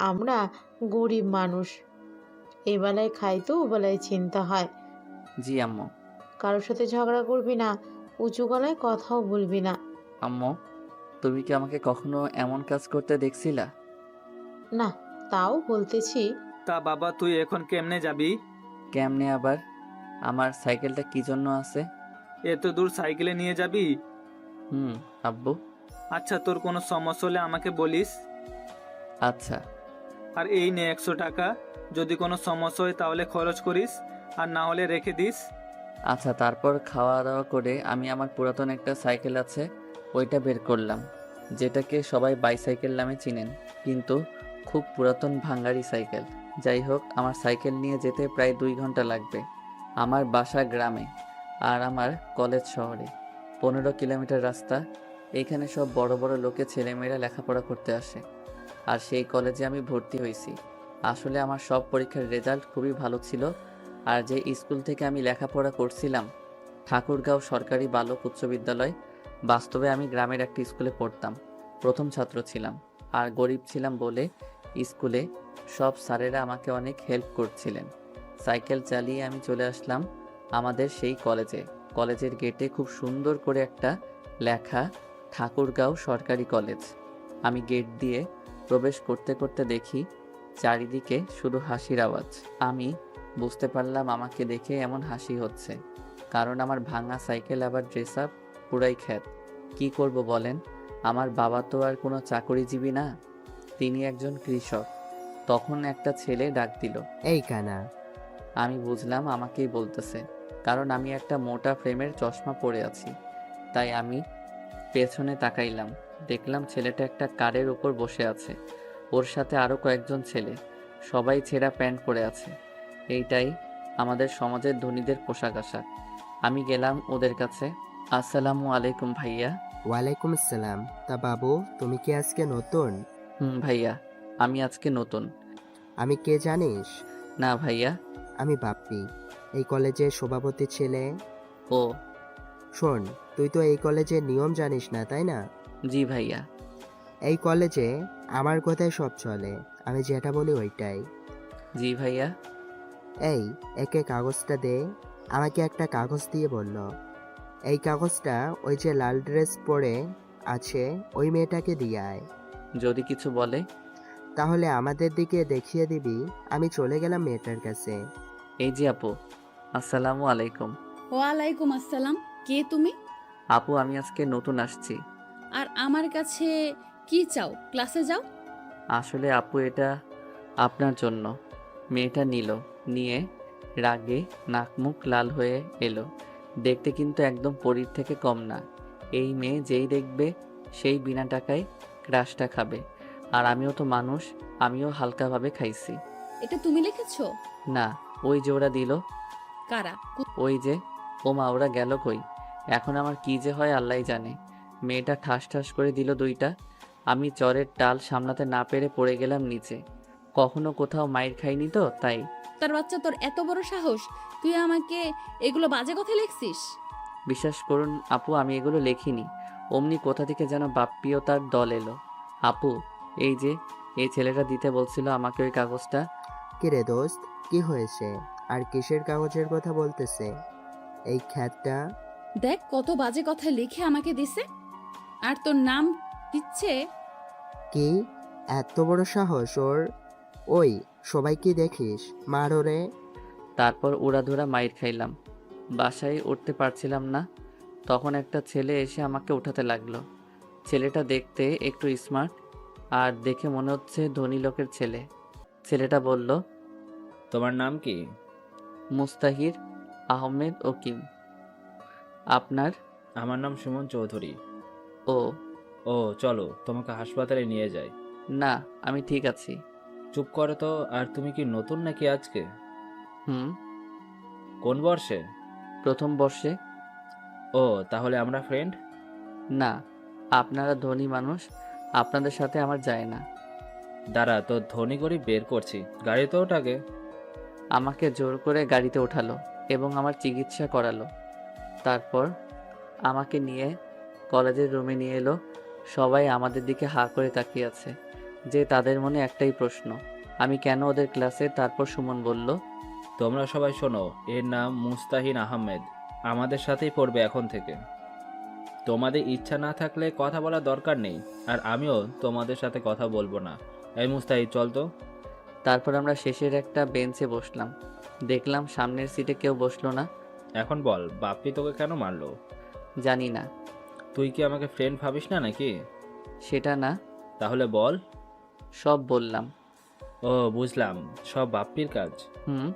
আমরা গরিব মানুষ, এবেলায় খাই তো ওবেলায় চিন্তা হয়। জি আম্মু। কারোর সাথে ঝগড়া করবি না, উঁচু গলায় কথাও বলবি না। আম্মু, তুমি কি আমাকে কখনো এমন কাজ করতে দেখছিলা? না, তাও বলতেছি। তা বাবা, তুই এখন কেমনে যাবি? কেমনে আবার? আমার সাইকেলটা কি জন্য আছে? এত দূর সাইকেলে নিয়ে যাবি? হুম। আব্বু। আচ্ছা, তোর কোনো সমস্যা হলে আমাকে বলিস। আচ্ছা। আর এই নে 100 টাকা, যদি কোনো সমস্যা হয় তাহলে খরচ করিস, আর না হলে রেখে দিস। আচ্ছা, তারপর খাওয়া দাওয়া করে আমি আমার পুরাতন একটা সাইকেল আছে ওইটা বের করলাম, যেটাকে সবাই বাইসাইকেল নামে চিনেন, কিন্তু খুব পুরাতন ভাঙ্গারি সাইকেল। যাই হোক, আমার সাইকেল নিয়ে যেতে প্রায় 2 ঘন্টা লাগবে। আমার বাসা গ্রামে আর আমার কলেজ শহরে। 15 কিলোমিটার রাস্তা। এখানে সব বড় বড় লোকের ছেলেমেয়েরা লেখাপড়া করতে আসে, আর সেই কলেজে আমি ভর্তি হয়েছি। আসলে আমার সব পরীক্ষার রেজাল্ট খুবই ভালো ছিল। আর যে স্কুল থেকে আমি লেখাপড়া করছিলাম, ঠাকুরগাঁও সরকারি বালক উচ্চ বিদ্যালয়, বাস্তবে আমি গ্রামের একটা স্কুলে পড়তাম, প্রথম ছাত্র ছিলাম। আর গরিব ছিলাম বলে স্কুলে সব স্যারেরা আমাকে অনেক হেল্প করছিলেন। সাইকেল চালিয়ে আমি চলে আসলাম আমাদের সেই কলেজে। কলেজের গেটে খুব সুন্দর করে একটা লেখা, ঠাকুরগাঁও সরকারি কলেজ। আমি গেট দিয়ে প্রবেশ করতে করতে দেখি চারিদিকে শুধু হাসির আওয়াজ। আমি বুঝতে পারলাম আমাকে দেখে এমন হাসি হচ্ছে কারণ আমার ভাঙা সাইকেল আবার ড্রেস আপ পুরাই খ্যাত। কি করব বলেন? আমার বাবা তো আর কোনো চাকরিজীবী না, তিনি একজন কৃষক। তখন একটা ছেলে ডাক দিল। এই কানা। আমি বুঝলাম আমাকেই বলতেছে, কারণ আমি একটা মোটা ফ্রেমের চশমা পরে আছি। তাই আমি পেছনে তাকাইলাম, দেখলাম ছেলেটা একটা কারের উপর বসে আছে, ওর সাথে আরো কয়েকজন ছেলে, সবাই ছেঁড়া প্যান্ট পরে আছে। এইটাই আমাদের সমাজের ধনীদের পোশাক আশাক। আমি গেলাম ওদের কাছে। আসসালামু আলাইকুম ভাইয়া। ওয়ালাইকুম আসসালাম। তা বাবু, তুমি কি আজকে নতুন? হুম ভাইয়া, আমি আজকে নতুন। আমি কে জানিস? না ভাইয়া। আমি বাপ্পি, এই কলেজের সভাপতি ছেলে। ও। শোন, তুই তো এই কলেজের নিয়ম জানিস না, তাই না? জি ভাইয়া। এই কলেজে আমার কথাই সব চলে, আমি যেটা বলি ওইটাই। জি ভাইয়া। এই, একে কাগজটা দে। আমাকে একটা কাগজ দিয়ে বলল, এই কাগজটা ওই যে লাল ড্রেস পরে আছে ওই মেয়েটাকে দিয়ে আয়। যদি কিছু বলে? তাহলে আমাদের দিকে দেখিয়ে দিবি। আমি চলে গেলাম মেয়েটার কাছে। এই যে আপু, আসসালামু আলাইকুম। ওয়ালাইকুম আসসালাম। কে তুমি? আপু, আমি আজকে নতুন আসছি। আর আমার কাছে কি চাও? ক্লাসে যাও। আসলে আপু, এটা আপনার জন্য। মেয়েটা নিয়ে রাগে নাক মুখ লাল হয়ে এলো। দেখতে কিন্তু একদম পরীর থেকে কম না। এই মেয়ে যেই দেখবে সেই বিনা টাকায় ক্রাশটা খাবে। আর আমিও তো মানুষ, আমিও হালকাভাবে খাইছি। এটা তুমি লিখেছো? না, ওই যে ওরা দিল। কারা? ওই যে। ওমা, ওরা গেল কই? এখন আমার কি যে হয় আল্লাহই জানে। মেয়েটা ঠাস ঠাস করে দিল 2টা। আমি চরের টাল সামলাতে না পেরে পড়ে গেলাম নিচে। কখনো কোথাও মাইর খাইনি তো তাই। তার বাচ্চা, তোর এত বড় সাহস! তুই আমাকে এগুলো বাজে কথা লিখছিস? বিশ্বাস করুন আপু, আমি এগুলো লেখিনি। অমনি কোথা থেকে যেন বাপ্পিও তার দল এলো। আপু, এই যে, এই ছেলেটা দিতে বলছিল আমাকে ওই কাগজটা। কিরে দোস্ত, কি হয়েছে? আর কিসের কাগজের কথা বলতেছে এই খ্যাতটা? দেখ কত বাজে কথা লিখে আমাকে দিছে, আর তোর নাম দিচ্ছে। কি এত বড় সাহস ওর! ওই, সবাই কি দেখিস? মার ওরে। তারপর উড়াধুরা মাইর খাইলাম, বাসায় উঠতে পারছিলাম না। তখন একটা ছেলে এসে আমাকে উঠাতে লাগলো। ছেলেটা দেখতে একটু স্মার্ট, আর দেখে মনে হচ্ছে ধনী লোকের ছেলে। ছেলেটা বলল, তোমার নাম কি? মুস্তাহির আহমেদ ওকিম। আপনার? আমার নাম সুমন চৌধুরী। ও। ও, চলো তোমাকে হাসপাতালে নিয়ে যাই। না, আমি ঠিক আছি। চুপ করো তো। আর তুমি কি নতুন নাকি আজকে? হুম। কোন বর্ষে? প্রথম বর্ষে। ও, তাহলে আমরা ফ্রেন্ড? না, আপনারা ধনী মানুষ, আপনাদের সাথে আমার যায় না। দাঁড়া, তোর ধনী গরিব বের করছি, গাড়িতে ওঠাকে। আমাকে জোর করে গাড়িতে ওঠালো এবং আমার চিকিৎসা করালো। তারপর আমাকে নিয়ে কলেজের রুমে নিয়ে এলো। সবাই আমাদের দিকে হাঁ করে তাকিয়ে আছে, যে তাদের মনে একটাই প্রশ্ন, আমি কেন ওদের ক্লাসে। তারপর সুমন বলল, তোমরা সবাই শোনো, এর নাম মুস্তাহিন আহমেদ, আমাদের সাথেই পড়বে এখন থেকে। তোমাদের ইচ্ছা না থাকলে কথা বলার দরকার নেই, আর আমিও তোমাদের সাথে কথা বলবো না। এই মুস্তাহিদ, চল তো। তারপর আমরা শেষের একটা বেঞ্চে বসলাম। দেখলাম সামনের সিটে কেউ বসলো না। এখন বল, বাপ্পি তোকে কেন মারলো? জানি না। তুই কি আমাকে ফ্রেন্ড ভাবিস না নাকি? সেটা না। তাহলে বল। সব বললাম। ও বুঝলাম, সব বাপ্পির কাজ। হুম।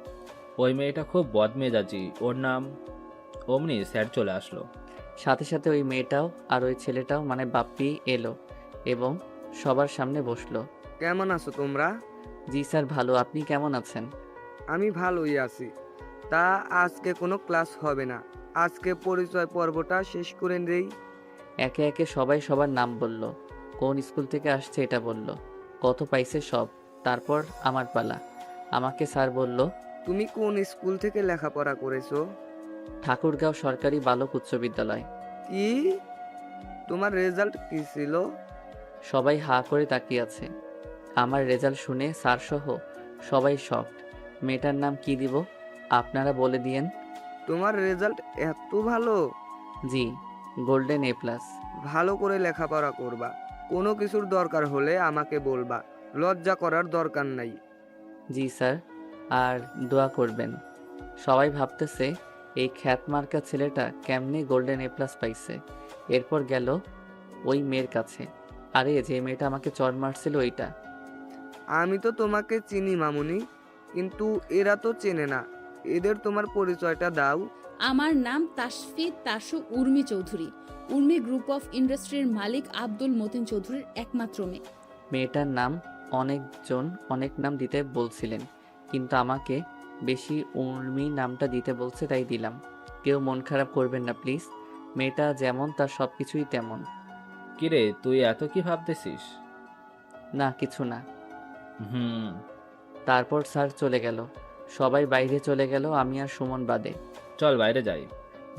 ওই মেয়েটা খুব বদমেজাজি, ওর নাম। অমনি স্যার চলে আসলো। সাথে সাথে ওই মেয়েটাও আর ওই ছেলেটাও মানে বাপ্পি এলো এবং সবার সামনে বসলো। কেমন আছো তোমরা? জি স্যার, ভালো। আপনি কেমন আছেন? আমি ভালোই আছি। তা আজকে কোনো ক্লাস হবে না, আজকে পরিচয় পর্বটা শেষ করে দেই। একে একে সবাই সবার নাম বলল, কোন স্কুল থেকে আসছে এটা বলল, কত পাইছে সব। তারপর আমার পালা। আমাকে স্যার বলল, তুমি কোন স্কুল থেকে লেখাপড়া করেছো? ঠাকুরগাঁও সরকারি বালক উচ্চ বিদ্যালয়। কি? তোমার রেজাল্ট কি ছিল? সবাই হাঁ করে তাকিয়ে আছে। আমার রেজাল্ট শুনে স্যার সহ সবাই শকড। মেয়েটার নাম কি দিব আপনারা বলে দিয়েন। তোমার রেজাল্ট এত ভালো? জি, গোল্ডেন A+। ভালো করে লেখাপড়া করবা, কোনো কিছুর দরকার হলে আমাকে বলবা, লজ্জা করার দরকার নাই। জি স্যার, আর দোয়া করবেন। সবাই ভাবতেছে এই খ্যাতমার্কা ছেলেটা কেমনে গোল্ডেন A+ পাইছে। এরপর গেল ওই মেয়ের কাছে। আরে যে মেয়েটা আমাকে চড় মারছিল ওইটা। আমি তো তোমাকে চিনি মামুনি, কিন্তু এরা তো চেনে না। এদের তোমার পরিচয়টা দাও। আমার নাম তাসফি তাসু উর্মি চৌধুরী। উর্মি গ্রুপ অফ ইন্ডাস্ট্রির মালিক আব্দুল মতিন চৌধুরীর একমাত্র মেয়ে। মেয়েটার নাম অনেকজন অনেক নাম দিতে বলছিলেন, কিন্তু আমাকে বেশি উর্মি নামটা দিতে বলছে, তাই দিলাম। কেউ মন খারাপ করবেন না প্লিজ। মেয়েটা যেমন তার সব কিছুই তেমন। কিরে, তুই এত কি ভাবতেছিস? না, কিছু না। হুম। তারপর স্যার চলে গেল, সবাই বাইরে চলে গেল, আমি আর সুমন বাদে। চল বাইরে যাই।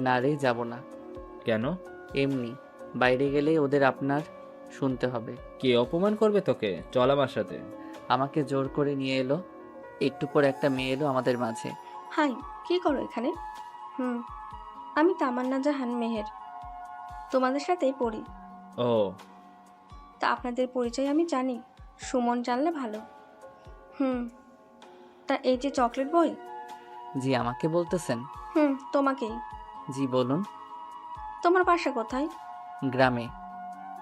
না রে, যাব না। কেন? এমনি, বাইরে গেলেই ওদের আপনার শুনতে হবে। কে অপমান করবে তোকে? চল আমার সাথে। আমাকে জোর করে নিয়ে এলো। একটু পর একটা মেয়ে এলো আমাদের মাঝে। হাই, কি করো এখানে? আমি তামান্না জাহান মেহের, তোমাদের সাথেই পড়ি। ও। তা আপনাদের পরিচয় আমি জানি, সুমন জানলে ভালো। তা এই যে চকলেট বই। জি, আমাকে বলতেছেন? তোমাকেই। জি বলুন। তোমার বাসা কোথায়? গ্রামে।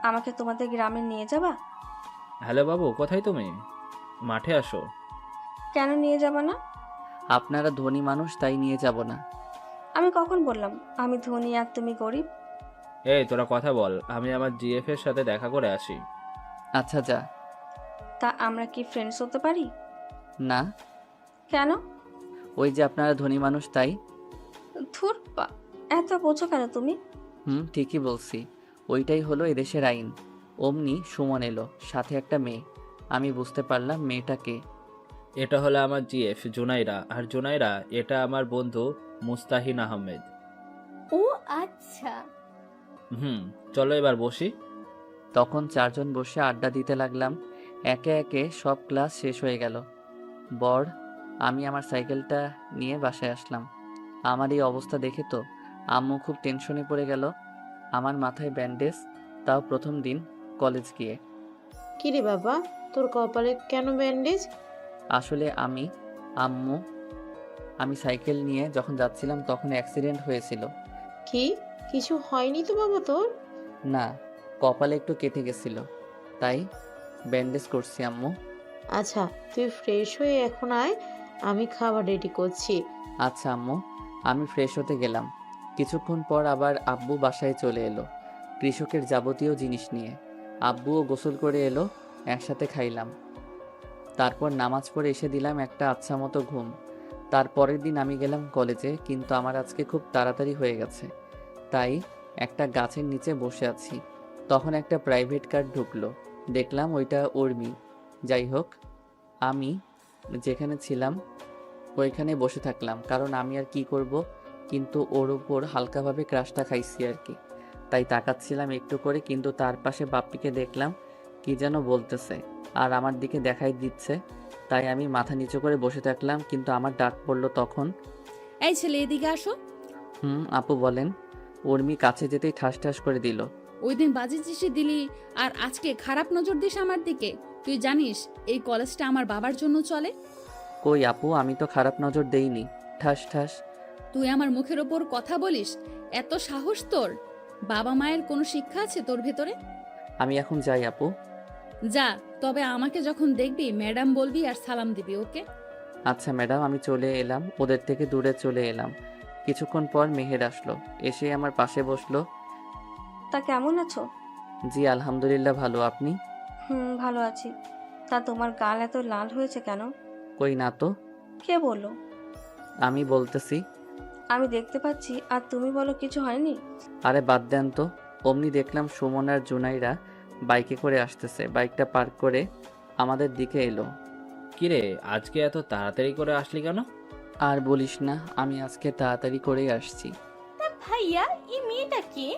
আমাকে তোমাদের গ্রামে নিয়ে যাবা? হ্যালো বাবু, কোথায় তুমি? মাঠে আসো। কেন নিয়ে যাবা না? আপনারা ধনী মানুষ, তাই নিয়ে যাব না। আমি কখন বললাম আমি ধনী আর তুমি গরিব? এই তোরা কথা বল, আমি আমার জিএফ এর সাথে দেখা করে আসি। আচ্ছা যা। তা আমরা কি ফ্রেন্ডস হতে পারি? না। কেন? ওই যে আপনারা ধনী মানুষ, তাই। ধুর, এত বোঝো কেন তুমি? ঠিকই বলছি। ওইটাই হলো এদেশের আইন। অমনি সুমন এলো, সাথে একটা মেয়ে। আমি বুঝতে পারলাম মেয়েটাকে। এটা হলো আমার জিএফ জুনাইরা, আর জুনাইরা এটা আমার বন্ধু মুস্তাহিন আহমেদ। ও আচ্ছা। চলো এবার বসি। তখন চারজন বসে আড্ডা দিতে লাগলাম। একে একে সব ক্লাস শেষ হয়ে গেল। আমি আমার সাইকেলটা নিয়ে বাসায় আসলাম। আমার এই অবস্থা দেখে তো আম্মু খুব টেনশনে পড়ে গেল। আমার মাথায় ব্যান্ডেজ, তাও প্রথম দিন কলেজ গিয়ে। কিরে বাবা, তোর কপালে কেন ব্যান্ডেজ? আসলে আমি সাইকেল নিয়ে যখন যাচ্ছিলাম তখন অ্যাক্সিডেন্ট হয়েছিল। কি, কিছু হয়নি তো বাবা তোর? না, কপালে একটু কেটে গেছিল, তাই ব্যান্ডেজ করছি আম্মু। আচ্ছা, তুই ফ্রেশ হয়ে এখন আয়, আমি খাবার রেডি করছি। আচ্ছা আম্মু। আমি ফ্রেশ হতে গেলাম। কিছুক্ষণ পর আবার আব্বু বাসায় চলে এলো কৃষকের যাবতীয় জিনিস নিয়ে। আব্বুও গোসল করে এলো, একসাথে খাইলাম। তারপর নামাজ পড়ে এসে দিলাম একটা আচ্ছা মতো ঘুম। তারপরের দিন আমি গেলাম কলেজে, কিন্তু আমার আজকে খুব তাড়াতাড়ি হয়ে গেছে, তাই একটা গাছের নিচে বসে আছি। তখন একটা প্রাইভেট কার ঢুকলো, দেখলাম ওইটা উর্মি। যাই হোক, আমি যেখানে ছিলাম ওইখানে বসে থাকলাম, কারণ আমি আর কি করব, কিন্তু ওর উপর হালকাভাবে ক্রাশটা খাইছি আর কি। তাই তাকাচ্ছিলাম একটু করে, কিন্তু তার পাশে বাপ্পিকে দেখলাম কি যেন বলতেছে আর আমার দিকে দেখাই দিচ্ছে। তাই আমি মাথা নিচু করে বসে থাকলাম, কিন্তু আমার ডাক পড়লো তখন। এই ছেলে, এদিকে আসো। আপু বলেন। উর্মি কাছে যেতেই ঠাস ঠাস করে দিল। ওই দিন বাজে চিঠি দিলি আর আজকে খারাপ নজর দিস আমার দিকে। তুই জানিস এই কলেজটা আমার বাবার জন্য চলে। কই আপু, আমি তো খারাপ নজর দেইনি। ঠাস ঠাস। তুই আমার মুখের ওপর কথা বলিস? এত সাহস তোর? বাবা মায়ের কোনো শিক্ষা আছে তোর ভেতরে? আমি এখন যাই আপু। যা, তবে আমাকে যখন দেখবি ম্যাডাম বলবি আর সালাম দিবি, ওকে? আচ্ছা ম্যাডাম, আমি চলে এলাম। ওদের থেকে দূরে চলে এলাম। কিছুক্ষণ পর মেহের আসলো, এসে আমার পাশে বসলো। তা কেমন আছো? জি আলহামদুলিল্লাহ, ভালো। আপনি? ভালো আছি। তা তোমার গাল এত লাল হয়েছে কেন? কই না তো। কে বললো? আমি বলতেছি। আমি দেখতে পাচ্ছি আর তুমি বলো কিছু হয়নি। আরে বাদ দেন তো। অমনি দেখলাম সুমন আর জুনাইরা বাইকে করে আসতেছে। বাইকটা পার্ক করে আমাদের দিকে এলো। কিরে, আজকে এত তাড়াতাড়ি করে আসলি কেন? আর বলিস না, আমি আজকে তাড়াতাড়ি করেই আসছি। ভাইয়া, এই মেয়েটা কে?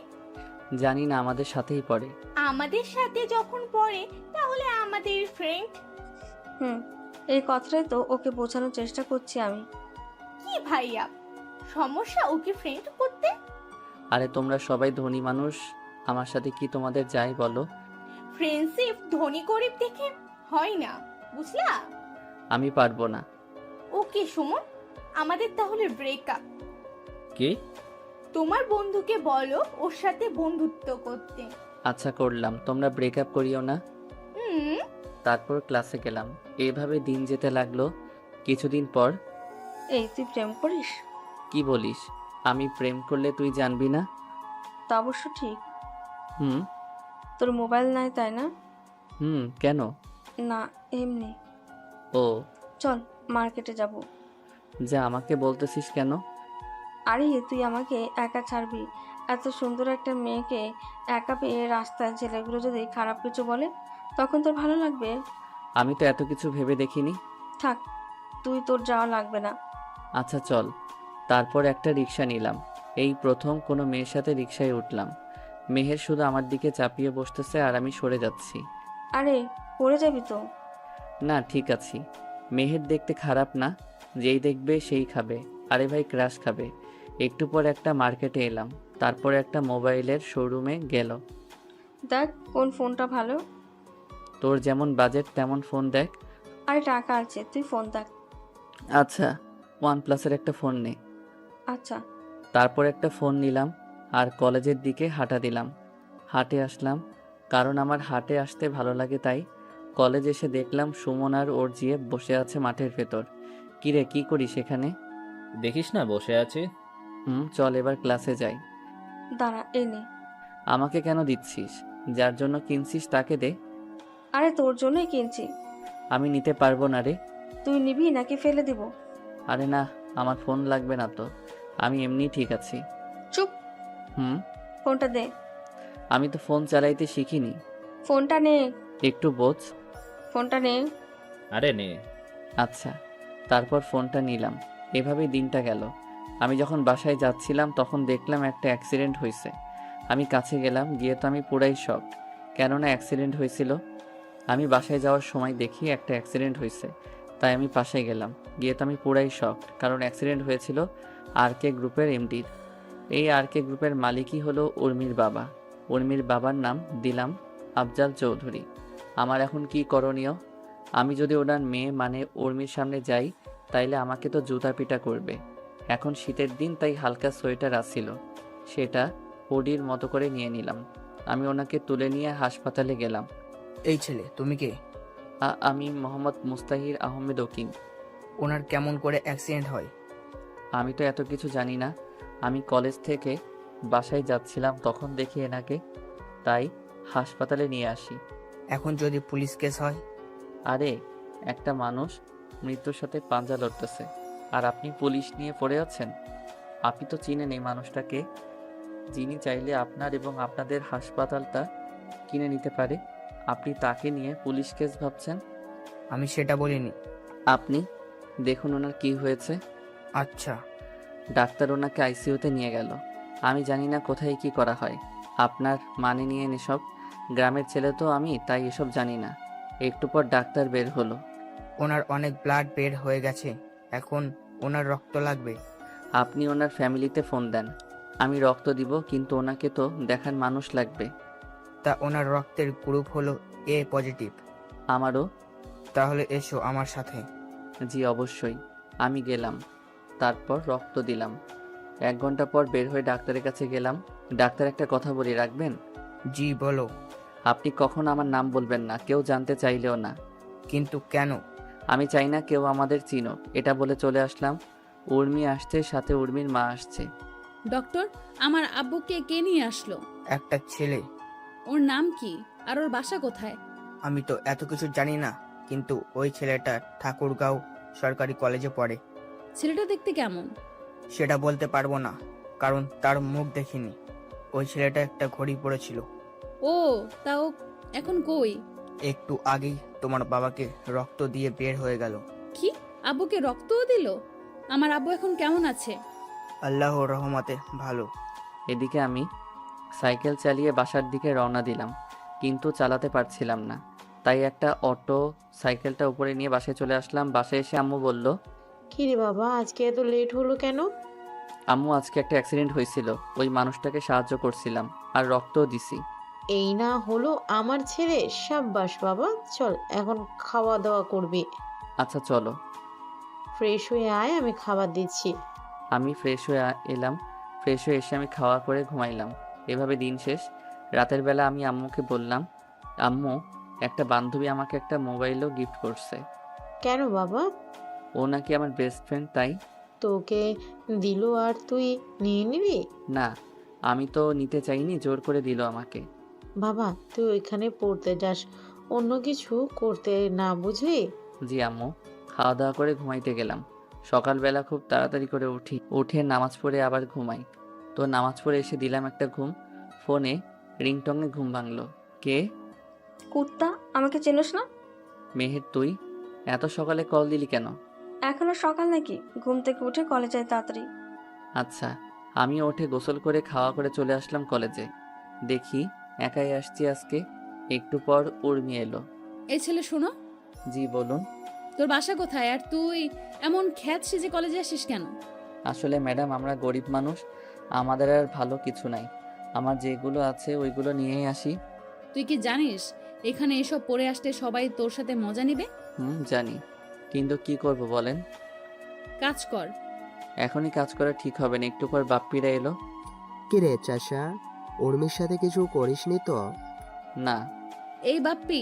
জানি না, আমাদের সাথেই পড়ে। আমাদের সাথে যখন পড়ে তাহলে আমাদের ফ্রেন্ড। এই কথাটাই তো ওকে বোঝানোর চেষ্টা করছি আমি। কি ভাইয়া, সমস্যা ওকে ফ্রেন্ড করতে? আরে তোমরা সবাই ধনী মানুষ, আমার সাথে কি তোমাদের যাই বলো। ফ্রেন্ডশিপ ধনী গরিব দেখে হয় না, বুঝলা? আমি পারবো না। ওকে সুমন, আমাদের তাহলে ব্রেকআপ। কি? তোমার বন্ধুকে বলো ওর সাথে বন্ধুত্ব করতে। আচ্ছা করলাম, তোমরা ব্রেকআপ করিও না। হুম। তারপর ক্লাসে গেলাম। এইভাবে দিন যেতে লাগলো। কিছুদিন পর। এই তুই প্রেম করিস? কি বলিস? আমি প্রেম করলে তুই জানবি না? তা অবশ্য ঠিক। হুম। তোর মোবাইল নাই তাই না? কেন? না, এমনি। ও চল মার্কেটে যাব। যা, আমাকে বলতেছিস কেন? আরে তুই আমাকে একা ছাড়বি? এত সুন্দর একটা মেয়েকে একা পেয়ে রাস্তায় ছেলেগুলো যদি খারাপ কিছু বলে তখন তোর ভালো লাগবে? আমি তো এত কিছু ভেবে দেখিনি। থাক, তুই, তোর যাওয়া লাগবে না। আচ্ছা চল। তারপর একটা রিক্সা নিলাম। এই প্রথম কোনো মেয়ের সাথে রিক্সায় উঠলাম। মেহের শুধু আমার দিকে চাপিয়ে বসতেছে আর আমি সরে যাচ্ছি। আরে পড়ে যাবি তো। না ঠিক আছি। মেহের দেখতে খারাপ না, যেই দেখবে সেই খাবে। আরে ভাই, ক্রাশ খাবে। একটু পর একটা মার্কেটে এলাম। তারপর একটা মোবাইলের শোরুমে গেল। দেখ কোন ফোনটা ভালো। তোর যেমন বাজেট তেমন ফোন দেখ। আরে টাকা আছে, তুই ফোন দেখ। আচ্ছা, OnePlus-এর একটা ফোন নে। আচ্ছা। তারপর একটা ফোন নিলাম আর কলেজের দিকে হাঁটা দিলাম। হাঁটে আসলাম, কারণ আমার হাঁটে আসতে ভালো লাগে। তাই কলেজ এসে দেখলাম সুমন আর ওর জিয়ে বসে আছে মাঠের ভেতর। কিরে, কি করিস এখানে? দেখিস না বসে আছি। চল এবার ক্লাসে যাই। দাঁড়া, এই নে। আমাকে কেন দিচ্ছিস? যার জন্য কিনছিস তাকে দে। আরে তোর জন্যই কিনছি। আমি নিতে পারবো না রে। তুই নিবি নাকি ফেলে দিব? আরে না, আমার ফোন লাগবে না তো, আমি এমনি ঠিক আছি। চুপ। ফোনটা দে। আমি তো ফোন চালাইতে শিখিনি। ফোনটা নে। একটু বোঝ। ফোনটা নে। আরে নে। আচ্ছা। তারপর ফোনটা নিলাম। এভাবেই দিনটা গেল। আমি যখন বাসায় যাচ্ছিলাম তখন দেখলাম একটা অ্যাক্সিডেন্ট হয়েছে। আমি কাছে গেলাম, গিয়ে তো আমি পুরাই শকড। কেননা অ্যাক্সিডেন্ট হয়েছিল। আমি বাসায় যাওয়ার সময় দেখি একটা অ্যাক্সিডেন্ট হয়েছে, তাই আমি পাশে গেলাম। গিয়ে তো আমি পুরাই শকড, কারণ অ্যাক্সিডেন্ট হয়েছিল RK গ্রুপের MDর। এই RK গ্রুপের মালিকই হলো উর্মির বাবা। উর্মির বাবার নাম দিলাম আফজাল চৌধুরী। আমার এখন কি করণীয়? আমি যদি ওনার মেয়ে মানে উর্মির সামনে যাই তাইলে আমাকে তো জুতা পিটা করবে। এখন শীতের দিন, তাই হালকা সোয়েটার আসছিল, সেটা হুডির মতো করে নিয়ে নিলাম। আমি ওনাকে তুলে নিয়ে হাসপাতালে গেলাম। এই ছেলে তুমি কে? আমি মোহাম্মদ মুস্তাহির আহমেদ ওকিম। ওনার কেমন করে অ্যাক্সিডেন্ট হয়? আমি তো এত কিছু জানি না। আমি কলেজ থেকে বাসায় যাচ্ছিলাম তখন দেখি এনাকে, তাই হাসপাতালে নিয়ে আসি। এখন যদি পুলিশ কেস হয়? আরে একটা মানুষ মৃত্যুর সাথে পাঞ্জা লড়তেছে আর আপনি পুলিশ নিয়ে পড়ে আছেন? আপনি তো চিনেন এই মানুষটাকে, যিনি চাইলে আপনার এবং আপনাদের হাসপাতালটা কিনে নিতে পারে। আপনি তাকে নিয়ে পুলিশ কেস ভাবছেন? আমি সেটা বলিনি। আপনি দেখুন ওনার কি হয়েছে। আচ্ছা। ডাক্তার ওনাকে ICU-তে নিয়ে গেল। আমি জানি না কোথায় কি করা হয়। আপনার মানে নিয়ে এসব, গ্রামের ছেলে তো আমি, তাই এসব জানি না। একটু পর ডাক্তার বের হলো। ওনার অনেক ব্লাড বের হয়ে গেছে, এখন ওনার রক্ত লাগবে। আপনি ওনার ফ্যামিলিতে ফোন দেন, আমি রক্ত দিব, কিন্তু ওনাকে তো দেখার মানুষ লাগবে। তা ওনার রক্তের গ্রুপ হলো এ পজিটিভ। আমারও। তাহলে এসো আমার সাথে। জি অবশ্যই। আমি গেলাম, তারপর রক্ত দিলাম। 1 ঘন্টা পর বের হয়ে ডাক্তারের কাছে গেলাম। ডাক্তার, একটা কথা বলি, রাখবেন? জি বলো। আপনি কখনো আমার নাম বলবেন না, কেউ জানতে চাইলেও না। কিন্তু কেন? আমি চাই না কেউ আমাদের চিনুক, এটা বলে চলে আসলাম। উর্মি আসছে, সাথে উর্মির মা আসছে। ডক্টর, আমার আব্বুকে কে নিয়ে আসলো? একটা ছেলে। ওর নাম কি আর ওর বাসা কোথায়? আমি তো এত কিছু জানি না, কিন্তু ওই ছেলেটা ঠাকুরগাঁও সরকারি কলেজে পড়ে। ছেলেটা দেখতে কেমন? সেটা বলতে পারবো না, কারণ তার মুখ দেখিনি। ওই ছেলেটা একটা ঘড়ি পড়েছিল। ও, তাও এখন কই? একটু আগেই তোমার বাবাকে রক্ত দিয়ে বের হয়ে গেল। কি, আব্বুকে রক্তও দিল? আমার আব্বু এখন কেমন আছে? আল্লাহর রহমতে ভালো। এদিকে আমি সাইকেল চালিয়ে বাসার দিকে রওনা দিলাম, কিন্তু চালাতে পারছিলাম না, তাই একটা অটো সাইকেলটা উপরে নিয়ে বাসায় চলে আসলাম। বাসায় এসে আম্মু বলল, কি রে বাবা, আজকে এত লেট হলো কেন? আম্মু আজকে একটা অ্যাক্সিডেন্ট হয়েছিল, ওই মানুষটাকে সাহায্য করছিলাম আর রক্তও দিছি। এই না হলো আমার ছেলে। সাব্বাস বাবা, চল এখন খাওয়া দাওয়া করবি। আচ্ছা চলো। ফ্রেশ হয়ে আয়, আমি খাবার দিচ্ছি। আমি ফ্রেশ হয়ে এলাম। ফ্রেশ হয়ে এসে আমি খাওয়া করে ঘুমাইলাম। এভাবে দিন শেষ। রাতের বেলা আমি আম্মুকে বললাম, আম্মু, একটা বান্ধবী আমাকে একটা মোবাইলও গিফট করছে। কেন বাবা? ও নাকি আমার বেস্ট ফ্রেন্ড, তাই। তোকে দিল আর তুই নিয়ে নিবি? না, আমি তো নিতে চাইনি, জোর করে দিল আমাকে। বাবা, তুই ওইখানে পড়তে যাস, অন্য কিছু করতে না, বুঝলি? জি আম্মু। খাওয়া দাওয়া করে ঘুমাইতে গেলাম। সকালবেলা খুব তাড়াতাড়ি করে উঠে নামাজ পড়ে আবার ঘুমাই। তো নামাজ পড়ে এসে দিলাম একটা ঘুম। ফোনে রিংটংয়ে ঘুম ভাঙলো। কে? কুত্তা, আমাকে চেনোস না? মেহের, তুই এত সকালে কল দিলি কেন? এখনো সকাল নাকি? ঘুম থেকে উঠে কলেজ যাই তাড়াতাড়ি। আচ্ছা। আমি উঠে গোসল করে খাওয়া করে চলে আসলাম কলেজে। দেখি একাই আসছি আজকে। একটু পর উর্মি এলো। এই ছেলে শোনো, জি বলুন। তোর বাসা কোথায় আর তুই এমন খ্যাত সেজে কলেজে আসিস কেন? আসলে ম্যাডাম, আমরা গরিব মানুষ, আমাদের আর ভালো কিছু নাই। আমার যেগুলো আছে ওইগুলো নিয়েই আসি। তুই কি জানিস এখানে এসব পড়ে আসতে সবাই তোর সাথে মজা নিবে? জানি, কিন্তু কি করব বলেন। কাজ কর। এখনই কাজ করা ঠিক হবে না, একটু পর বাপ্পিরা এলো। কি রে চাষা, উর্মির সাথে কিছু করিসনি তো? না। এই বাপ্পি,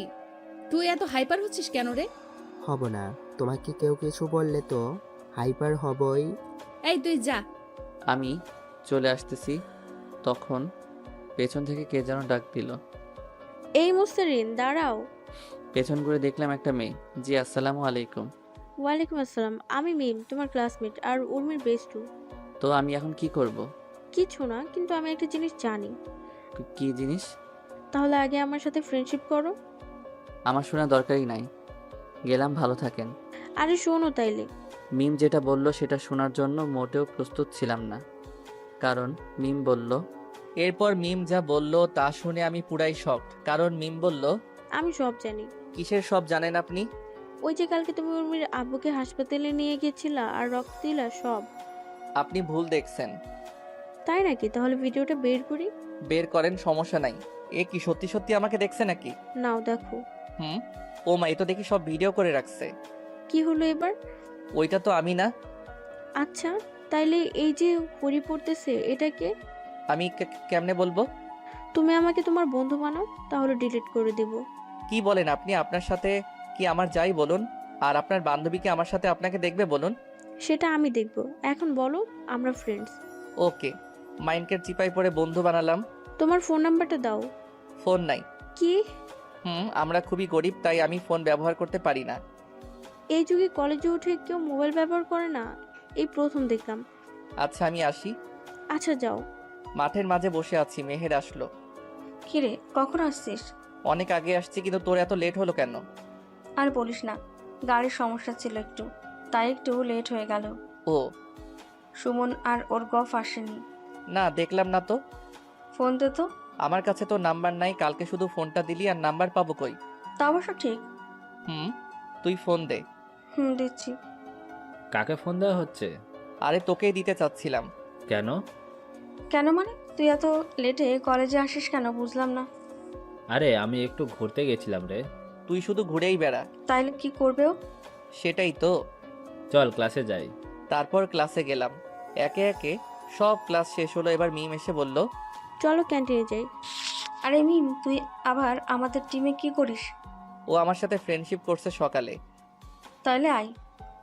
তুই এত হাইপার হচ্ছিস কেন রে? হব না, তোমাকে কেউ কিছু বললে তো হাইপার হবই। এই তুই যা। আমি চলে আসতেছি, তখন পেছন থেকে কে যেন ডাক দিল। এই মুস্তারিন, দাঁড়াও। পেছন করে দেখলাম একটা মেয়ে। জি আসসালামু আলাইকুম। ওয়ালাইকুম আসসালাম। আমি মিম, তোমার ক্লাসমেট আর উর্মির বেস্টু। তো আমি এখন কি করব? কিছু না, কিন্তু আমি একটা জিনিস জানি। কি জিনিস? তাহলে আগে আমার সাথে ফ্রেন্ডশিপ করো। আমার শোনা দরকারই নাই, গেলাম, ভালো থাকেন। আরে শোনো তাইলে। মিম যেটা বলল সেটা শোনার জন্য মোটেও প্রস্তুত ছিলাম না, কারণ মিম বলল। এরপর মিম যা বলল তা শুনে আমি পুরাই শকড, কারণ মিম বলল, আমি সব জানি। কিসের সব জানেন আপনি? ওই যে কালকে তুমি উর্মির আব্বুকে হাসপাতালে নিয়ে গেছিলা আর রক্ত দিলা, সব। আপনি ভুল দেখছেন। তাই নাকি? তাহলে ভিডিওটা বের করি। বের করেন, সমস্যা নাই। এ কি সত্যি সত্যি আমাকে দেখছে নাকি? নাও দেখো। ও মা, এ তো দেখি সব ভিডিও করে রাখছে। কি হলো এবার? ওইটা তো আমি না। আচ্ছা, তাইলে এই যে পরি পড়তেছে, এটা কে? আমি কেমনে বলবো? তুমি আমাকে তোমার বন্ধু বানাও, তাহলে ডিলিট করে দেব। কি বলেন আপনি? আপনার সাথে কি আমার যাই বলুন, আর আপনার বান্ধবী কি আমার সাথে আপনাকে দেখবে বলুন? সেটা আমি দেখব। এখন বলো, আমরা ফ্রেন্ডস। ওকে। মাইন্ডকে চিপাই পরে বন্ধু বানালাম। তোমার ফোন নাম্বারটা দাও। ফোন নাই। কি? আমরা খুবই গরিব, তাই আমি ফোন ব্যবহার করতে পারি না। এই যুগে কলেজে উঠে কেউ মোবাইল ব্যবহার করে না, এই প্রথম দেখলাম। আচ্ছা আমি আসি। আচ্ছা যাও। মাঠের মাঝে বসে আছি, মেহের আসলো। কিরে, কখন আসছিস? অনেক আগে আসছি, কিন্তু তোর এত লেট হলো কেন? আর বলিস না, গাড়ির সমস্যা ছিল একটু, তাই একটু লেট হয়ে গেল। ও। সুমন আর ওর গফ আসেনি। না, দেখলাম না তো। ফোন দে তো। আমার কাছে তো নাম্বার নাই, কালকে শুধু ফোনটা দিলি আর নাম্বার পাবো কই? তা অবশ্য ঠিক। তুই ফোন দে। দিচ্ছি। কাকে ফোন দেওয়া হচ্ছে? আরে তোকেই দিতে চাচ্ছিলাম। কেন? কেন মানে? তুই এত লেটে কলেজে আসিস কেন বুঝলাম না। আরে আমি একটু ঘুরতে গেছিলাম রে। তুই শুধু ঘুরেই বেড়া। তাইলে কি করবে ও? সেটাই তো। চল ক্লাসে যাই। তারপর ক্লাসে গেলাম। একে একে সব ক্লাস শেষ হলো। এবার মিম এসে বলল, চলো ক্যান্টিনে যাই। আরে মিম, তুই আবার আমাদের টিমে কি করিস? ও আমার সাথে ফ্রেন্ডশিপ করছে সকালে। তাইলে আয়।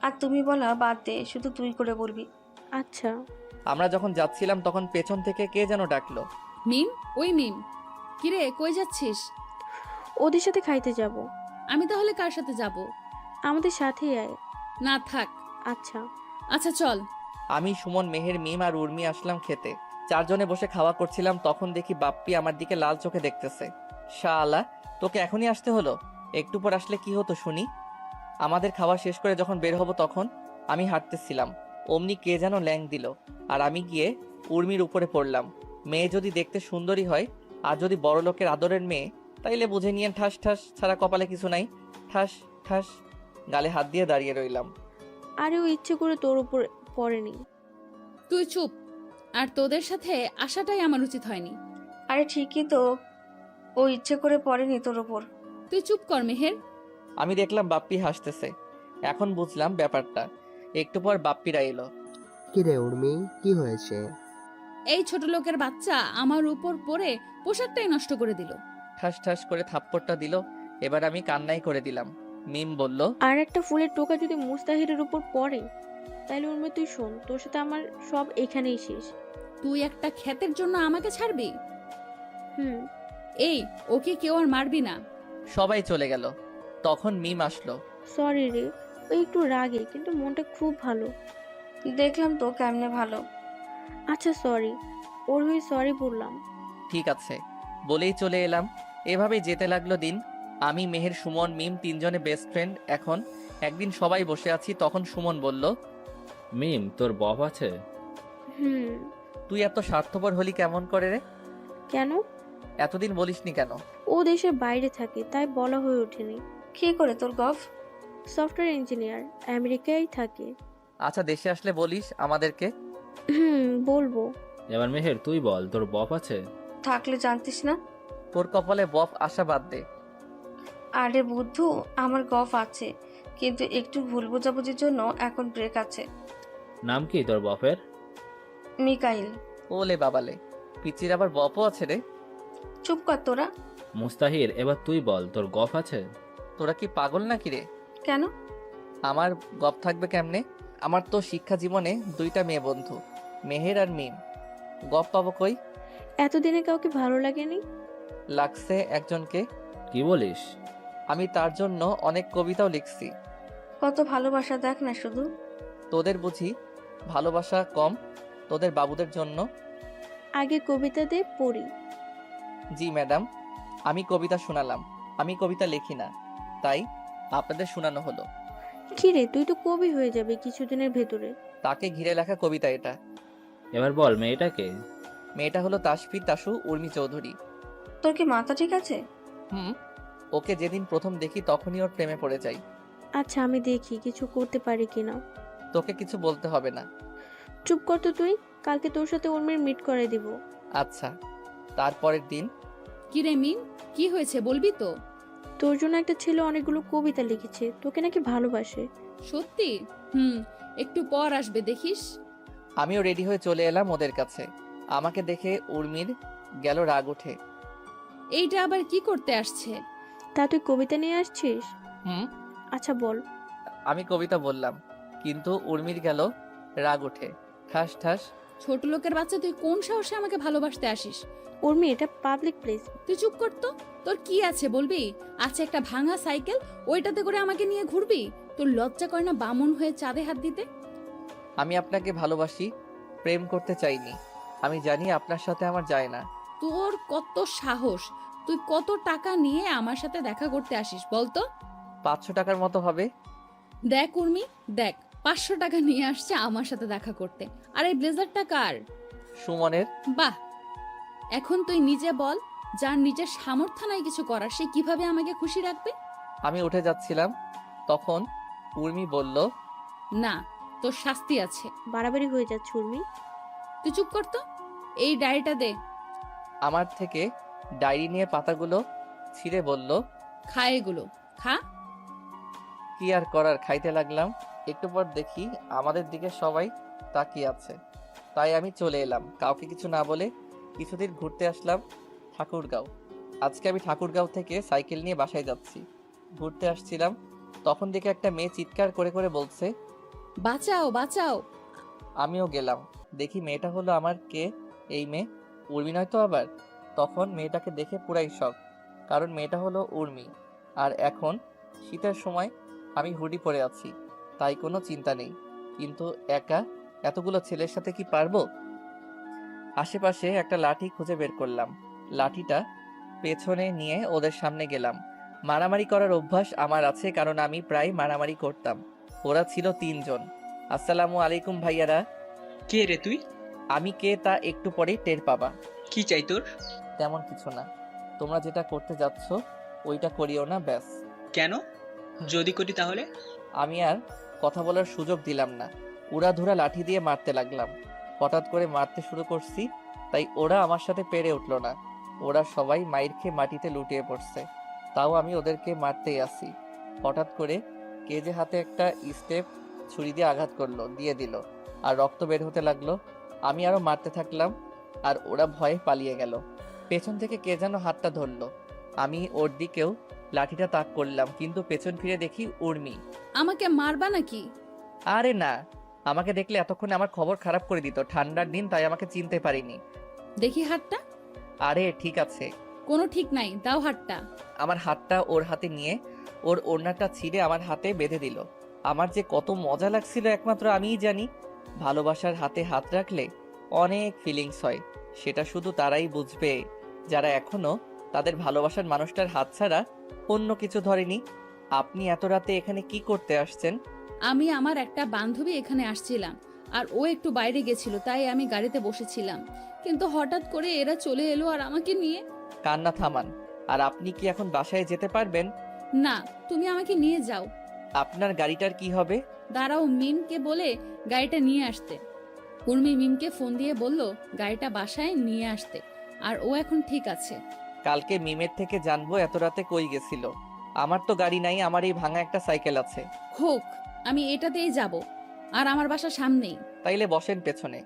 আর তুমি বলা বাদ দে, শুধু তুই করে বলবি। আচ্ছা। আমরা যখন যাচ্ছিলাম তখন পেছন থেকে কে যেন ডাকলো। মিম, ওই মিম, কিরে কই যাচ্ছিস? ওদের সাথে খাইতে যাব। আমি তাহলে কার সাথে যাব? আমাদের সাথেই আয়। না থাক। আচ্ছা। আচ্ছা চল। আমি, সুমন, মেহের, মিম আর উর্মি আসলাম খেতে। চারজনে বসে খাওয়া করছিলাম, তখন দেখি বাপ্পি আমার দিকে লাল চোখে দেখতেছে। শালা, তোকে এখনই আসতে হলো? একটু পর আসলে কি হতো শুনি? আমাদের খাওয়া শেষ করে যখন বের হব তখন আমি হাঁটতেছিলাম, অমনি কে যেন ল্যাং দিল, আর আমি গিয়ে উর্মির উপরে পড়লাম। মেয়ে যদি দেখতে সুন্দরী হয় আর যদি বড় লোকের আদরের মেয়ে, তাইলে বুঝে নিয়েন ঠাস ঠাস ছাড়া কপালে কিছু নাই। ঠাস ঠাস গালে হাত দিয়ে দাঁড়িয়ে রইলাম। আরে ও ইচ্ছে করে তোর উপর পড়েনি। তুই চুপ। আর তোদের সাথে আসাটাই আমার উচিত হয়নি। আরে ঠিকই তো, ও ইচ্ছে করে পড়েনি তোর ওপর। তুই চুপ কর মেহের। আমি দেখলাম বাপ্পি হাসতেছে। এখন বুঝলাম ব্যাপারটা। একটু পর বাপ্পিরা এলো। কি রে উর্মি, কি হয়েছে? এই ছোট লোকের বাচ্চা আমার উপর পড়ে পোশাকটাই নষ্ট করে দিল। ঠাস ঠাস করে থাপ্পড়টা দিল। এবার আমি কান্নাই করে দিলাম। মিম বলল, আর একটা ফুলের টোকা যদি মুস্তাহিরের উপর পড়ে, তাইলে উর্মি তুই শোন, তোর সাথে আমার সব এখানেই শেষ। তুই একটা ক্ষেতের জন্য আমাকে ছাড়বি? হুম। এই, ওকে কেউ আর মারবি না। সবাই চলে গেল। তখন মিম আসলো। সরি রে, ও একটু রাগে কিন্তু মনটা খুব ভালো। দেখলাম তো কেমনে ভালো। আচ্ছা সরি, ওর হয়ে সরি বললাম। ঠিক আছে বলেই চলে এলাম। এভাবেই যেতে লাগলো দিন। আমি, মেহের, সুমন, মিম তিনজনে বেস্ট ফ্রেন্ড। এখন একদিন সবাই বসে আছি, তখন সুমন বলল, মিম, তোর বব আছে? হুম। তুই এত স্বার্থপর হলি কেমন করে রে? কেন? এতদিন বলিসনি কেন? ও দেশের বাইরে থাকে তাই বলা হয়ে ওঠেনি। কি করে তোর গফ? সফটওয়্যার ইঞ্জিনিয়ার, আমেরিকায় থাকে। আচ্ছা, দেশে আসলে বলিস আমাদেরকে। বলবো। এবার মেহের তুই বল, তোর বব আছে? থাকলে জানতিস না? তোর কপালে বফ আসা বাদ দে। আরে বুদ্ধু, আমার গফ আছে, কিন্তু একটু ভুল বোঝাবুঝির জন্য এখন ব্রেক আছে। নাম কি তোর বফের? মিকাইল। ওলে বাবালে, পিচির আবার বপও আছে রে। চুপ কর তোরা। মুস্তাহির, এবার তুই বল, তোর গফ আছে? তোরা কি পাগল নাকি রে? কেন? আমার গপ থাকবে কেমনে? আমার তো শিক্ষা জীবনে দুইটা মেয়ে বন্ধু, মেহের আর মিম। গপ পাবো কই? এতদিনে কাউকে ভালো লাগেনি? লাগছে একজনকে। কি বলিস? আমি তার জন্য অনেক কবিতাও লিখছি। কত ভালোবাসা দেখ না শুধু। তোদের বুঝি ভালোবাসা কম তোদের বাবুদের জন্য? আগে কবিতা দে পড়ি। জি ম্যাডাম, আমি কবিতা শোনালাম। আমি কবিতা লিখি না, তাই আপনাদের শোনানো হলো। কিরে, তুই তো কবি হয়ে যাবে কিছুদিনের ভেতরে। তাকে ঘিরে লেখা কবিতা এটা। এবার বল মেয়েটাকে। মেয়েটা হলো তাসফি তাসু উর্মি চৌধুরী। তোর কি মাথা ঠিক আছে? ওকে যেদিন প্রথম দেখি তখনই ওর প্রেমে পড়ে যাই। আচ্ছা আমি দেখি কিছু করতে পারি কিনা। তোকে কিছু বলতে হবে না। চুপ কর তো তুই, কালকে তোর সাথে উর্মির মিট করে দিব। আচ্ছা। তারপরের দিন। কিরে মিম, কি হয়েছে বলবি তো? তোর জন্য একটা ছেলে অনেকগুলো কবিতা লিখেছে, তোকে নাকি ভালোবাসে। সত্যি? একটু পর আসবে দেখিস। আমিও রেডি হয়ে চলে এলাম ওদের কাছে। আমাকে দেখে উর্মির গেল রাগ উঠে। এইটা আবার কি করতে আসছে? তা তুই কবিতা নিয়ে আসছিস? আচ্ছা বল। আমি কবিতা বললাম, কিন্তু উর্মির গেল রাগ উঠে। ঠাস ঠাস। ছোট লোকের বাচ্চা, তুই কোন সাহসে আমাকে ভালোবাসতে আসিস? উর্মি, এটা পাবলিক প্লেস। তুই চুপ কর তো। তোর কি আছে বলবি? আছে একটা ভাঙা সাইকেল, ওইটাতে করে আমাকে নিয়ে ঘুরবি? তোর লজ্জা করে না বামন হয়ে চাঁদে হাত দিতে? আমি আপনাকে ভালোবাসি, প্রেম করতে চাইনি। আমি জানি আপনার সাথে আমার যায় না। তোর কত সাহস! তুই কত টাকা নিয়ে আমার সাথে দেখা করতে আসিস বলতো? 500 টাকার মতো হবে। দেখ উর্মি, দেখ 500 টাকা নিয়ে আসছে আমার সাথে দেখা করতে। আর এই ব্লেজারটা কার? সুমনের। বাহ, এখন তুই নিজে বল, যার নিজের সামর্থ্য নাই কিছু করার, সে কিভাবে আমাকে খুশি রাখবে? আমি উঠে যাচ্ছিলাম, তখন উর্মি বলল, না, তোর শাস্তি আছে। বাড়াবাড়ি হয়ে যাচ্ছে উর্মি। তুই চুপ কর তো। এই ডায়েরিটা দে। আমার থেকে ডায়েরি নিয়ে পাতাগুলো ছিঁড়ে বলল, খা এগুলো, খা। কি আর করার, খাইতে লাগলাম। একটু পর দেখি আমাদের দিকে সবাই তাকিয়ে আছে, তাই আমি চলে এলাম কাউকে কিছু না বলে। কিছুদিন ঘুরতে আসলাম ঠাকুরগাঁও। আজকে আমি ঠাকুরগাঁও থেকে সাইকেল নিয়ে বাসায় যাচ্ছি। ঘুরতে আসছিলাম, তখন দেখে একটা মেয়ে চিৎকার করে করে বলছে, বাঁচাও বাঁচাও। আমিও গেলাম, দেখি মেয়েটা হলো আমার কে, এই মেয়ে উর্মি নয় তো আবার। তখন মেয়েটাকে দেখে পুরাই শখ, কারণ মেয়েটা হলো উর্মি। আর এখন শীতের সময় আমি হুডি পরে আছি, তাই কোনো চিন্তা নেই। কিন্তু একা এতগুলো ছেলের সাথে কি পারবো? আশেপাশে একটা লাঠি খুঁজে বের করলাম, লাঠিটা পেছনে নিয়ে ওদের সামনে গেলাম। মারামারি করার অভ্যাস আমার আছে, কারণ আমি প্রায় মারামারি করতাম। ওরা ছিল 3 জন। আসসালামু আলাইকুম ভাইয়ারা। কে রে তুই? আমি কে তা একটু পরেই টের পাবা। কি চাই তোর? তেমন কিছু না, তোমরা যেটা করতে যাচ্ছ ওইটা করিও না, ব্যাস। কেন? যদি করি তাহলে? আমি আর কথা বলার সুযোগ দিলাম না, উড়াধুরা লাঠি দিয়ে মারতে লাগলাম। হঠাৎ করে মারতে শুরু করছি, তাই ওরা আমার সাথে পেরে উঠলো না। ওরা সবাই মাইর খেয়ে মাটিতে লুটিয়ে পড়ছে, তাও আমি ওদেরকে মারতেই আসি। হঠাৎ করে কে যে হাতে একটা স্টেপ ছুরি দিয়ে আঘাত করলো, দিয়ে দিল, আর রক্ত বের হতে লাগলো। আমি আরো মারতে থাকলাম, আর ওরা ভয়ে পালিয়ে গেল। পেছন থেকে কে যেন হাতটা ধরলো, আমি ওর দিকেও লাঠিটা তাক করলাম, কিন্তু পেছন ফিরে দেখি উর্মি। আমাকে মারবা নাকি? আরে না, আমাকে দেখলে এতক্ষণে আমার খবর খারাপ করে দিত। ঠান্ডার দিন, তাই আমাকে চিনতে পারিনি। দেখি হাতটা। আরে ঠিক আছে। কোনো ঠিক নাই, দাও হাতটা। আমার হাতটা ওর হাতে নিয়ে ওর ওড়নাটা ছিঁড়ে আমার হাতে বেঁধে দিল। আমার যে কত মজা লাগছিল একমাত্র আমিই জানি। ভালোবাসার হাতে হাত রাখলে অনেক ফিলিংস হয়, সেটা শুধু তারাই বুঝবে যারা এখনো তাদের ভালোবাসার মানুষটার হাত ছাড়া অন্য কিছু ধরেনি। আপনি এত রাতে এখানে কি করতে আসছেন? আমি আমার একটা বান্ধবী এখানে আসছিলাম, আর ও একটু বাইরে গেছিল, তাই আমি গাড়িতে বসেছিলাম। কিন্তু হঠাৎ করে এরা চলে এলো আর আমাকে নিয়ে। কান্না থামান। আর আপনি কি এখন বাসায় যেতে পারবেন? না, তুমি আমাকে নিয়ে যাও। আপনার গাড়িটার কি হবে? দাঁড়াও, মিমকে বলে গাড়িটা নিয়ে আসতে। উর্মি মিমকে ফোন দিয়ে বলল গাড়িটা বাসায় নিয়ে আসতে, আর ও এখন ঠিক আছে। কালকে মিমের থেকে জানবো এত রাতে কই গেছিল। আমার তো গাড়ি নাই, আমার এই ভাঙা একটা সাইকেল আছে। হোক, আমি এটাতেই যাব, আর আমার বাসা সামনেই। তাইলে বসেন পেছনে।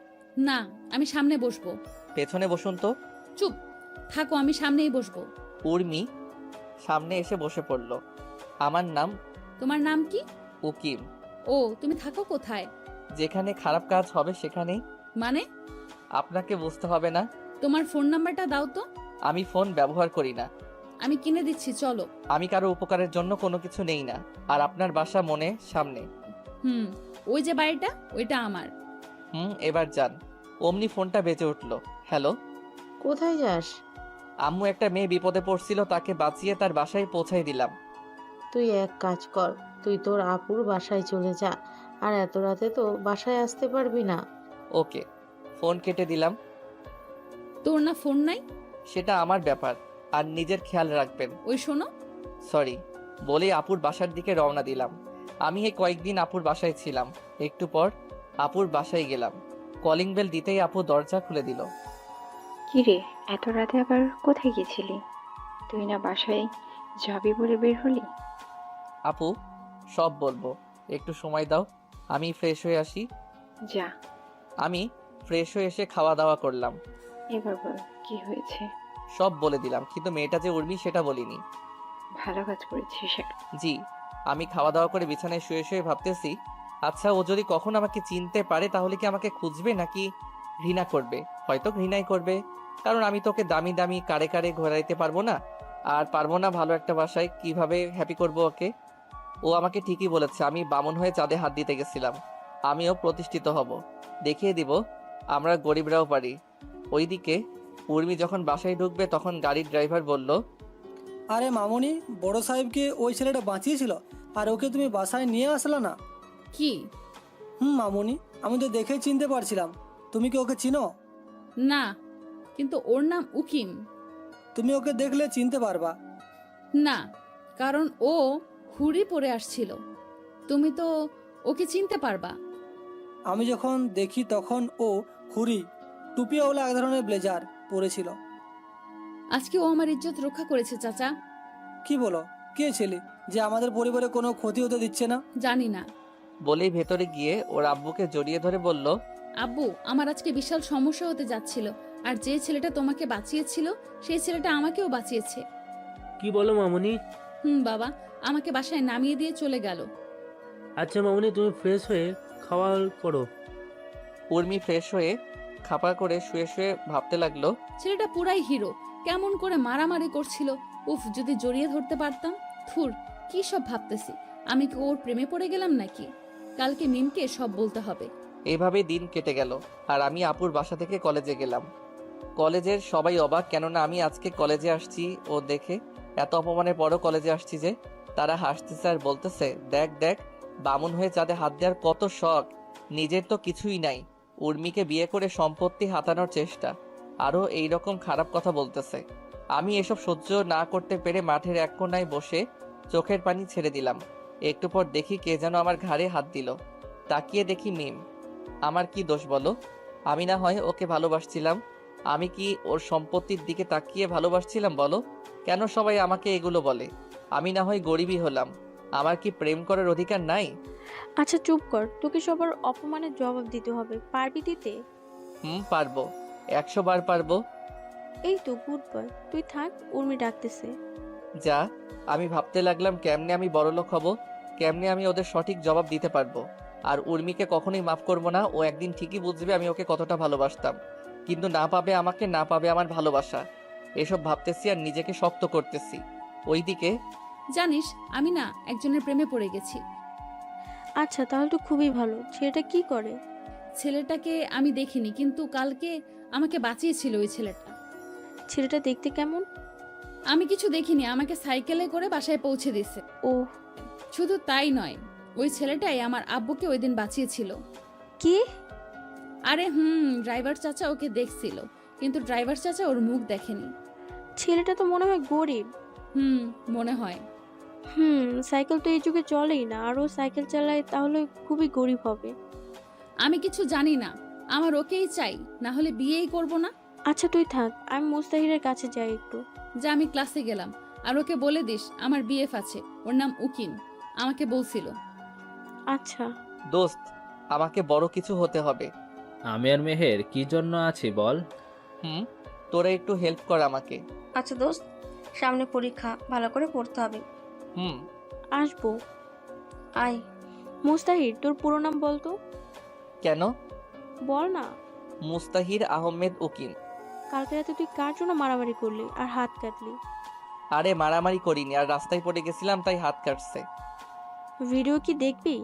না, আমি সামনে বসবো। পেছনে বসুন তো। চুপ থাকো, আমি সামনেই বসবো। উর্মি সামনে এসে বসে পড়ল। আমার নাম। তোমার নাম কি? উকিম। ও, তুমি থাকো কোথায়? যেখানে খারাপ কাজ হবে সেখানেই। মানে? আপনাকে বুঝতে হবে না। তোমার ফোন নাম্বারটা দাও তো। আমি ফোন ব্যবহার করি না। আমি কিনে দিচ্ছি, চলো। আমি কারো উপকারের জন্য কোনো কিছু নেই না। আর আপনার বাসা মনে সামনে। ওই যে বাড়িটা, ওইটা আমার। এবার যান। অমনি ফোনটা বেজে উঠল। হ্যালো। কোথায় যাস? আম্মু একটা মেয়ে বিপদে পড়ছিল, তাকে বাঁচিয়ে তার বাসায় পৌঁছাই দিলাম। তুই এক কাজ কর, তুই তোর আপুর বাসায় চলে যা, আর এত রাতে তো বাসায় আসতে পারবি না। ওকে, ফোন কেটে দিলাম। তোর না ফোন নাই? সেটা আমার ব্যাপার, আর নিজের খেয়াল রাখবেন। ওই শোনো। সরি বলে আপুর বাসার দিকে রওনা দিলাম। আমি এই কয়েকদিন আপুর বাসায় ছিলাম। একটু পর আপুর বাসায় গেলাম। কলিং বেল দিতেই আপু দরজা খুলে দিল। কিরে, এত রাতে আবার কোথায় গেছিলি? তুই না বাসায় যাবি বলে বের হলি? আপু সব বলবো, একটু সময় দাও, আমি ফ্রেশ হয়ে আসি। যা। আমি ফ্রেশ হয়ে এসে খাওয়া দাওয়া করলাম। এবার বল কি হয়েছে? সব বলে দিলাম, কিন্তু মেয়েটা যে উর্মি সেটা বলিনি। ভালো কাজ করেছিস। জি। আমি খাওয়া দাওয়া করে বিছানায় শুয়ে শুয়ে ভাবতেছি, আচ্ছা ও যদি কখন আমাকে চিনতে পারে তাহলে কি আমাকে খুঁজবে নাকি ঘৃণা করবে? হয়তো ঘৃণাই করবে, কারণ আমি তোকে দামি দামি কারে কারে ঘোরাইতে পারবো না, আর পারবো না ভালো একটা বাসায়। কিভাবে হ্যাপি করবো ওকে? ও আমাকে ঠিকই বলেছে, আমি বামন হয়ে চাঁদে হাত দিতে গেছিলাম। আমিও প্রতিষ্ঠিত হব, দেখিয়ে দিব আমরা গরিবরাও পারি। ওইদিকে উর্মি যখন বাসায় ঢুকবে তখন গাড়ির ড্রাইভার বলল, আরে মামুনি, বড় সাহেবকে ওই ছেলেটা বাঁচিয়েছিল, আর ওকে তুমি বাসায় নিয়ে আসলে না? কি? মামুনি, আমি তো দেখেই চিনতে পারছিলাম। তুমি কি ওকে চিনো? না। কিন্তু ওর নাম উকিম। তুমি ওকে দেখলে চিনতে পারবা। না, কারণ ও হুড়ি পরে আসছিল। তুমি তো ওকে চিনতে পারবা। আমি যখন দেখি তখন ও হুরি টুপিওয়ালা এক ধরনের ব্লেজার পরেছিল। আজকে ও আমার ইজ্জত রক্ষা করেছে চাচা। কি বলো? কে ছেলে যে আমাদের পরিবারে কোনো ক্ষতি হতে দিচ্ছে না? জানি না। বলেই ভেতরে গিয়ে ওর আব্বুকে জড়িয়ে ধরে বলল, আব্বু, আমার আজকে বিশাল সমস্যা হতে যাচ্ছিল, আর যে ছেলেটা তোমাকে বাঁচিয়েছিল সেই ছেলেটা আমাকেও বাঁচিয়েছে। কি বলো মামুনি? বাবা আমাকে বাসায় নামিয়ে দিয়ে চলে গেল। আচ্ছা মামুনি, তুমি ফ্রেশ হয়ে খাওয়া করো। উর্মি ফ্রেশ হয়ে খাপা করে শুয়ে শুয়ে ভাবতে লাগলো, ছেলেটা পুরাই হিরো, কেমন করে মারামারি করছিল। উফ, যদি জড়িয়ে ধরতে পারতাম। থুর, কি সব ভাবতেছি। আমি কি ওর প্রেমে পড়ে গেলাম নাকি? কালকে মিমকে সব বলতে হবে। এইভাবেই দিন কেটে গেল। আর আমি আপুর বাসা থেকে কলেজে গেলাম। কলেজের সবাই অবাক, কেননা আমি আজকে কলেজে আসছি ও দেখে। এত অপমানের পরও কলেজে আসছি যে। তারা হাসতেছে আর বলতেছে, দেখ দেখ, বামুন হয়ে চাঁদে হাত দেওয়ার কত শখ, নিজের তো কিছুই নাই, উর্মিকে বিয়ে করে সম্পত্তি হাতানোর চেষ্টা, আরও এইরকম খারাপ কথা বলতেছে। আমি এসব সহ্য না করতে পেরে মাঠের এক কোণায় বসে চোখের পানি ছেড়ে দিলাম। একটু পর দেখি কে যেন আমার ঘাড়ে হাত দিল। তাকিয়ে দেখি মিম। আমার কি দোষ বলো? আমি না হয় ওকে ভালোবাসছিলাম। আমি কি ওর সম্পত্তির দিকে তাকিয়ে ভালোবাসছিলাম বলো? কেন সবাই আমাকে এগুলো বলে? আমি না হয় গরিবই হলাম, আমার কি প্রেম করার অধিকার নাই? আচ্ছা চুপ কর, তোকে সবার অপমানের জবাব দিতে হবে, পারবি দিতে? পারবো, 100 বার পারবো। এই তো গুড বয়, তুই থাক, উর্মি ডাকতেছে। যা, আমি ভাবতে লাগলাম কেমনে আমি বড়লোক হব, কেমনে আমি ওদের সঠিক জবাব দিতে পারবো। আর উর্মিকে কখনোই মাফ করবো না। ও একদিন ঠিকই বুঝবে আমি ওকে কতটা ভালোবাসতাম, কিন্তু না পাবে আমাকে, না পাবে আমার ভালোবাসা। এসব ভাবতেছি আর নিজেকে শক্ত করতেছি। ওইদিকে জানিস, আমি না একজনের প্রেমে পড়ে গেছি। আচ্ছা তাহলে তো খুবই ভালো। ছেলেটা কি করে? ছেলেটাকে আমি দেখিনি, কিন্তু কালকে আমাকে বাঁচিয়েছিল ওই ছেলেটা। ছেলেটা দেখতে কেমন? আমি কিছু দেখিনি, আমাকে সাইকেলে করে বাসায় পৌঁছে দিছে। ও, শুধু তাই নয়, ওই ছেলেটাই আমার আব্বুকে ওই দিন বাঁচিয়েছিল। কি? আরে ড্রাইভার চাচা ওকে দেখছিল, কিন্তু ড্রাইভার চাচা ওর মুখ দেখেনি। ছেলেটা তো মনে হয় গরিব। মনে হয়। সাইকেল তো এই যুগে চলেই না, আর ও সাইকেল চালায়, তাহলে খুবই গরিব হবে। আমি কিছু জানি না, আমার ওকেই চাই, না হলে বিয়েই করব না। আচ্ছা তুই থাক, আমি মুস্তাহিরের কাছে যাই একটু। যা, আমি ক্লাসে গেলাম। আর ওকে বলে দিস আমার বিএফ আছে, ওর নাম উকিম, আমাকে বলছিল। আচ্ছা দোস্ত, আমাকে বড় কিছু হতে হবে। আমি আর মেহের কি জন্য আছি বল? তোরা একটু হেল্প কর আমাকে। আচ্ছা দোস্ত, সামনে পরীক্ষা, ভালো করে পড়তে হবে। আসবো। আয়। মুস্তাহির, তোর পুরো নাম বল তো। কেন? বল না। মুস্তাহির আহমেদ উকিম। কালকে রাতে তুই কার জন্য মারামারি করলি আর হাত কাটলি? আরে মারামারি করিনি, আর রাস্তায় পড়ে গেছিলাম তাই হাত কাটছে। ভিডিও কি দেখবি?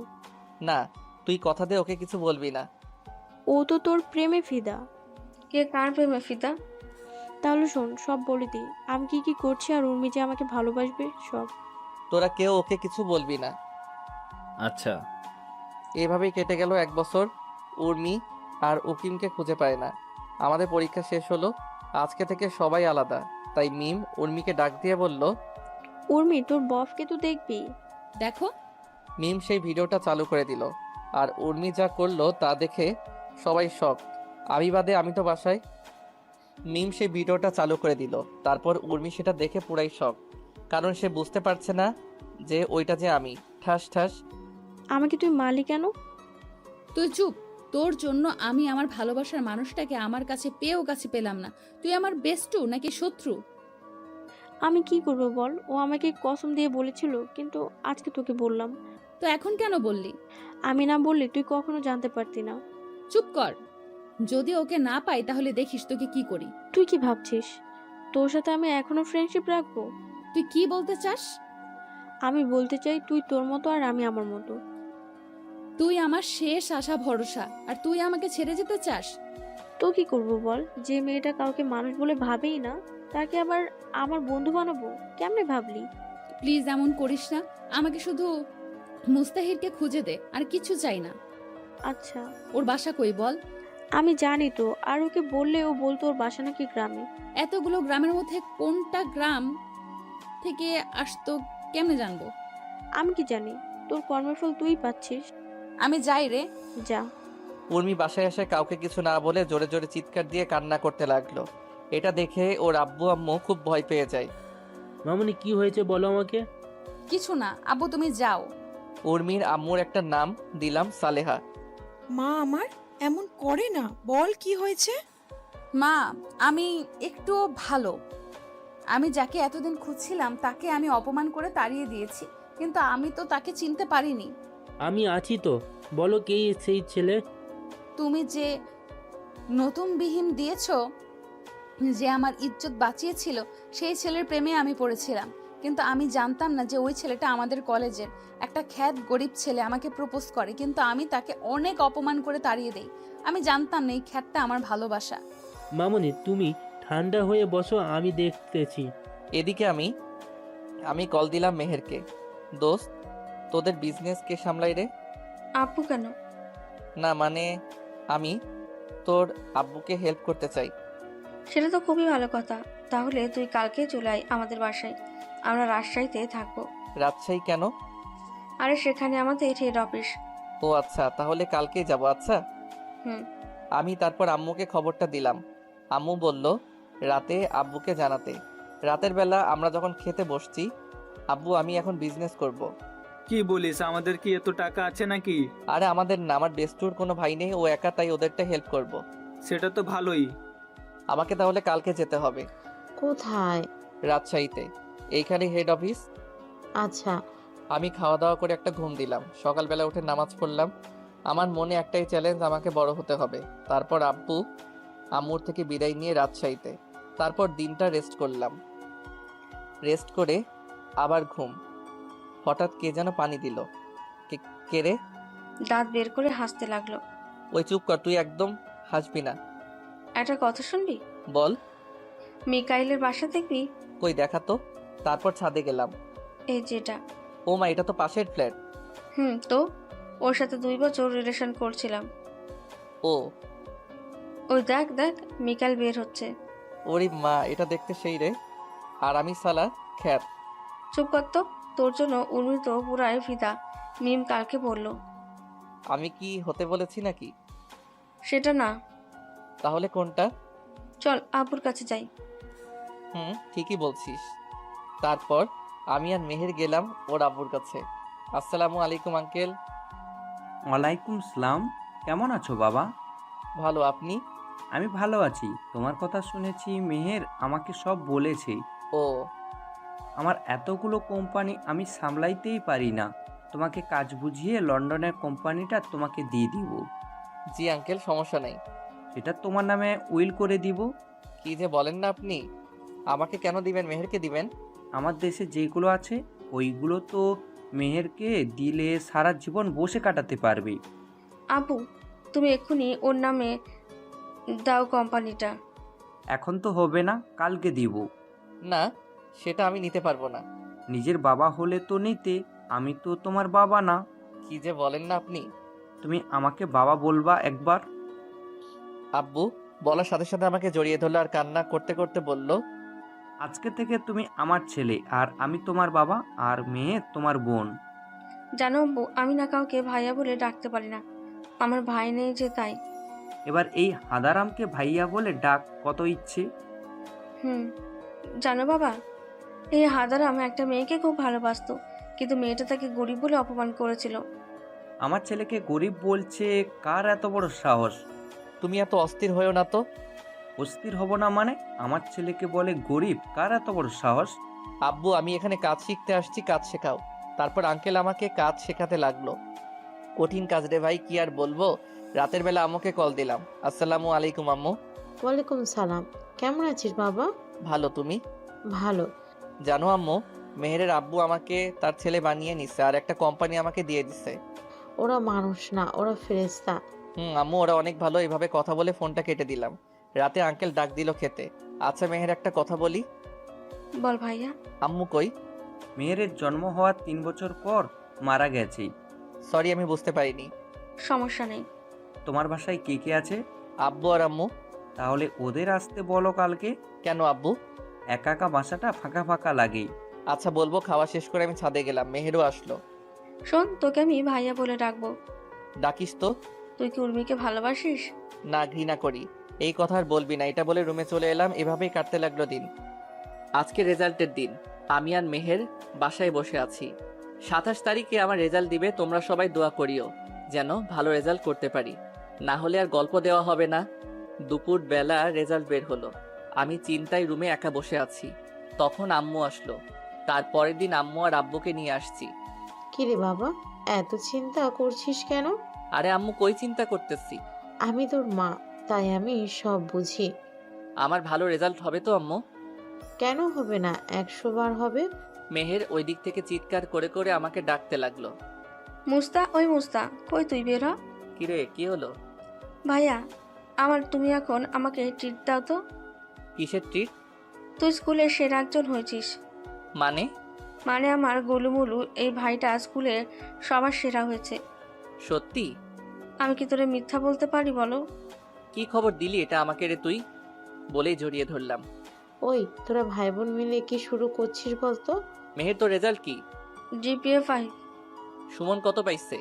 না, তুই কথা দে ওকে কিছু বলবি না। ও তো তোর প্রেমে ফিদা। কে কার প্রেমে ফিদা? তাহলে শোন, সব বলে দিই, আমি কি কি করছি আর উর্মি যে আমাকে ভালোবাসবে সব। তোরা কেউ ওকে কিছু বলবি না। আচ্ছা। এভাবেই কেটে গেল 1 বছর। উর্মি আর উকিমকে খুঁজে পায় না। আমাদের পরীক্ষা শেষ হলো, আজকে থেকে সবাই আলাদা। তাই মিম উর্মিকে ডাক দিয়ে বলল, উর্মি, তোর বফকে তো দেখবি। দেখো। মিম সেই ভিডিওটা চালু করে দিল। আর উর্মি যা করলো তা দেখে সবাই শক, আমি বাদে। আমি তো বাসায়। মিম সেই ভিডিওটা চালু করে দিল। তারপর উর্মি সেটা দেখে পুরাই শক, কারণ সে বুঝতে পারছে না যে ওইটা যে আমি। ঠাস ঠাস। আমাকে তুই মারলি কেন? তুই চুপ। তোর জন্য আমি আমার ভালোবাসার মানুষটাকে আমার কাছে পেয়েও কাছে পেলাম না। তুই আমার বেস্টু নাকি শত্রু? আমি কি করব বল? ও আমাকে কসম দিয়ে বলেছিল, কিন্তু আজকে তোকে বললাম। তো এখন কেন বললি? আমি না বললে তুই কখনো জানতে পারতি না। চুপ কর। যদি ওকে না পাই তাহলে দেখিস তোকে কি করি। তুই কি ভাবছিস তোর সাথে আমি এখনো ফ্রেন্ডশিপ রাখবো? তুই কি বলতে চাস? আমি বলতে চাই তুই তোর মতো আর আমি আমার মতো। তুই আমার শেষ আশা ভরসা, আর তুই আমাকে ছেড়ে যেতে চাস? তো কি করব বল? যে মেয়েটা কাউকে মানুষ বলে ভাবেই না, তাকে আবার আমার বন্ধু বানাবো? কেমনে ভাবলি? প্লিজ এমন করিস না। আমাকে শুধু মুস্তাহিরকে খুঁজে দে, আর কিছু চাই না। আচ্ছা। ওর বাসা কই বল? আমি জানি তো, আর ওকে বললে ও বলতো ওর বাসা নাকি গ্রামে। এতগুলো গ্রামের মধ্যে কোনটা গ্রাম থেকে আসতো কেমনে জানবো? আমি কি জানি? তোর কর্মের ফল তুই পাচ্ছিস। আমি যাই রে। যা। উর্মি বাসায় এসে কাউকে কিছু না বলে জোরে জোরে চিৎকার দিয়ে কান্না করতে লাগলো। এটা দেখে ওর আব্বু আম্মু খুব ভয় পেয়ে যায়। মামুনি কি হয়েছে বলো আমাকে। কিছু না আব্বু, তুমি যাও। উর্মির আম্মুর একটা নাম দিলাম সালেহা। মা আমার এমন করে না, বল কি হয়েছে? মা, আমি একটু ভালো। আমি যাকে এতদিন খুঁজছিলাম তাকে আমি অপমান করে তাড়িয়ে দিয়েছি, কিন্তু আমি তো তাকে চিনতে পারিনি। আমি আছি তো, বলো কে সেই ছেলে। তুমি যে নতুন বিহীন দিয়েছ, যে আমার ইজ্জত বাঁচিয়েছিল, সেই ছেলের প্রেমে আমি পড়েছিলাম। কিন্তু আমি জানতাম না যে ওই ছেলেটা আমাদের কলেজের একটা খ্যাত গরিব ছেলে আমাকে প্রপোজ করে, কিন্তু আমি তাকে অনেক অপমান করে তাড়িয়ে দেই। আমি জানতাম না এই খ্যাতটা আমার ভালোবাসা। মামুনি তুমি ঠান্ডা হয়ে বসো, আমি দেখতেছি। এদিকে আমি কল দিলাম মেহেরকে। দোস্ত, তোদের বিজনেস কে সামলাই রে? আপু কেন? না মানে আমি তোর আব্বুকে হেল্প করতে চাই। সেটা তো খুবই ভালো কথা। তাহলে তুই কালকে চলে আয় আমাদের বাসায়, আমরা রাজশাহীতে থাকবো। রাজশাহী কেন? আরে সেখানে আমাদের হেড অফিস। ও আচ্ছা, তাহলে কালকেই যাব। আচ্ছা। হুম। আমি তারপর আম্মুকে খবরটা দিলাম। আম্মু বলল রাতে আব্বুকে জানাতে। রাতের বেলা আমরা যখন খেতে বসছি, আব্বু আমি এখন বিজনেস করব। কি বলিস, আমাদের কি এত টাকা আছে নাকি? আরে আমাদের না, আমার বেস্টুর কোনো ভাই নেই, ও একা, তাই ওদেরটা হেল্প করব। সেটা তো ভালোই। আমাকে তাহলে কালকে যেতে হবে। কোথায়? রাজশাহীতে, এইখানে হেড অফিস। আচ্ছা। আমি খাওয়া দাওয়া করে একটা ঘুম দিলাম। সকালবেলা উঠে নামাজ পড়লাম। আমার মনে একটাই চ্যালেঞ্জ, আমাকে বড় হতে হবে। তারপর আব্বু আম্মুর থেকে বিদায় নিয়ে রাজশাহীতে। তারপর দিনটা রেস্ট করলাম। রেস্ট করে আবার ঘুম। হঠাৎ কে যেন পানি দিল। কে রে? দাঁত বের করে হাসতে লাগলো। ওই চুপ কর, তুই একদম হাসবি না। একটা কথা শুনবি? বল। মিকাইলের বাসা দেখবি? কই দেখা তো। তারপর ছাদে গেলাম। এই যেটা। ও মা, এটা তো পাশের ফ্ল্যাট। তো ওর সাথে 2 বছর রিলেশন করছিলাম। ও ওই দেখ দেখ, মিকাইল বের হচ্ছে। ওরে মা, এটা দেখতে সেই রে। আর আমি সালা খ্যাত। চুপ কর তো, তোর জন্য উর্মি তো পুরাই ফিদা। মিম কালকে বলল। আমি কি হতে বলেছি নাকি? সেটা না। তাহলে কোনটা? চল আপুর কাছে যাই। ঠিকই বলছিস। তারপর আমি আর মেহের গেলাম ওর আব্বুর কাছে। আসসালামু আলাইকুম আঙ্কেল। ওয়ালাইকুম সালাম। কেমন আছো বাবা? ভালো, আপনি? আমি ভালো আছি। তোমার কথা শুনেছি, মেহের আমাকে সব বলেছে। ও, আমার এতগুলো কোম্পানি আমি সামলাইতেই পারি না, তোমাকে কাজ বুঝিয়ে লন্ডনের কোম্পানিটা তোমাকে দিয়ে দিব। জি আঙ্কেল, সমস্যা নেই। সেটা তোমার নামে উইল করে দিব। কি যে বলেন না আপনি। আমাকে কেন দিবেন, মেহেরকে দিবেন? আমার দেশে যেগুলো আছে ওইগুলো তো মেহেরকে দিলে সারা জীবন বসে কাটাতে পারবে। আপু, তুমি এক্ষুনি ওর নামে দাও কোম্পানিটা। এখন তো হবে না, কালকে দিব। না, সেটা আমি নিতে পারবো না। নিজের বাবা হলে তো নিতে, আমি তো তোমার বাবা না। কি যে বলেন না আপনি। তুমি আমাকে বাবা বলবা একবার। আব্বু বলার সাথে সাথে আমাকে জড়িয়ে ধরলো আর কান্না করতে করতে বলল, আজকে থেকে তুমি আমার ছেলে, আর আমি তোমার বাবা, আর মেয়ে তোমার বোন। জানো আব্বু, আমি না কাউকে ভাইয়া বলে ডাকতে পারি না, আমার ভাই নেই যে তাই। এবার এই হাদারামকে ভাইয়া বলে ডাক, কত ইচ্ছে। জানো বাবা, এই হাদারাম একটা মেয়েকে খুব ভালোবাসতো, কিন্তু মেয়েটা তাকে গরিব বলে অপমান করেছিল। আমার ছেলেকে গরিব বলছে? কার এত বড় সাহস? তুমি এত অস্থির হয়েও না তো। অস্থির হব না মানে? আমার ছেলেকে বলে গরিব? কার এত বড় সাহস? আব্বু আমি এখানে কাজ শিখতে আসছি, কাজ শেখাও। তারপর আঙ্কেল আমাকে কাজ শেখাতে লাগলো। কঠিন কাজ রে ভাই, কি আর বলবো। রাতের বেলা আম্মুকে কল দিলাম। আসসালামু আলাইকুম আম্মু। ওয়ালাইকুম সালাম। কেমন আছিস বাবা? ভালো, তুমি? ভালো। জানো আম্মু, মেহেরের আব্বু আমাকে তার ছেলে বানিয়ে নিছে আর একটা কোম্পানি আমাকে দিয়ে দিছে। ওরা মানুষ না, ওরা ফেরেশতা। আম্মু ওরা অনেক ভালো। এইভাবে কথা বলে ফোনটা কেটে দিলাম। রাতে আঙ্কেল ডাক দিল খেতে। আচ্ছা মেহের, একটা কথা বলি। বল ভাইয়া। আম্মু কই? মেহেরের জন্ম হওয়ার 3 বছর পর মারা গেছে। সরি, আমি বুঝতে পারিনি। সমস্যা নেই। তোমার বাসায় কে কে আছে? আব্বু আর আম্মু। তাহলে ওদের আসতে বলো কালকে। কেন আব্বু? একা একা বাসাটা ফাঁকা ফাঁকা লাগে। আচ্ছা বলবো। খাওয়া শেষ করে আমি ছাদে গেলাম, মেহেরও আসলো। শোন, তোকে আমি ভাইয়া বলে ডাকবো। ডাকিস তো। তুই কি উর্মিকে ভালোবাসিস? না, ঘৃণা করি। এই কথা আর বলবি না, এটা বলে রুমে চলে এলাম। এভাবেই কাটতে লাগলো দিন। আজকে রেজাল্টের দিন। আমি আর মেহের বাসায় বসে আছি। 27 তারিখে আমার রেজাল্ট দিবে। তোমরা সবাই দোয়া করিও যেন ভালো রেজাল্ট করতে পারি, না হলে আর গল্প দেওয়া হবে না। দুপুর বেলা রেজাল্ট বের হলো। আমি চিন্তায় রুমে একা বসে আছি। তখন আম্মু আসলো। তারপরের দিন আম্মু আর আব্বুকে নিয়ে আসছি। কিরে বাবা, এত চিন্তা করছিস কেন? আরে আম্মু, কই চিন্তা করতেছি? আমি তোর মা, তাই আমি সব বুঝি। আমার ভালো রেজাল্ট হবে তো আম্মু? কেন হবে না, 100 বার হবে। মেহের ওই দিক থেকে চিৎকার করে করে আমাকে ডাকতে লাগলো। মুস্তা, ওই মুস্তা, কই তুই বের হ। কিরে, কি হলো? ভাইয়া, তুমি এখন আমাকে ট্রিট দাও তো। কিসের ট্রিট? তুই স্কুলের সেরা একজন হয়েছিস। মানে আমার গোলুমুলু এই ভাইটা স্কুলে সবার সেরা হয়েছে। সত্যি? আমি কি তোরে মিথ্যা বলতে পারি বলো? কি খবর দিলি এটা আমাকে রে তুই? বলেই জড়িয়ে ধরলাম। ওই তোরা ভাই বোন মিলে কি শুরু করছিস বলতো? মেহের, তোর রেজাল্ট কি? জিপিএ 5। সুমন কত পাইছে?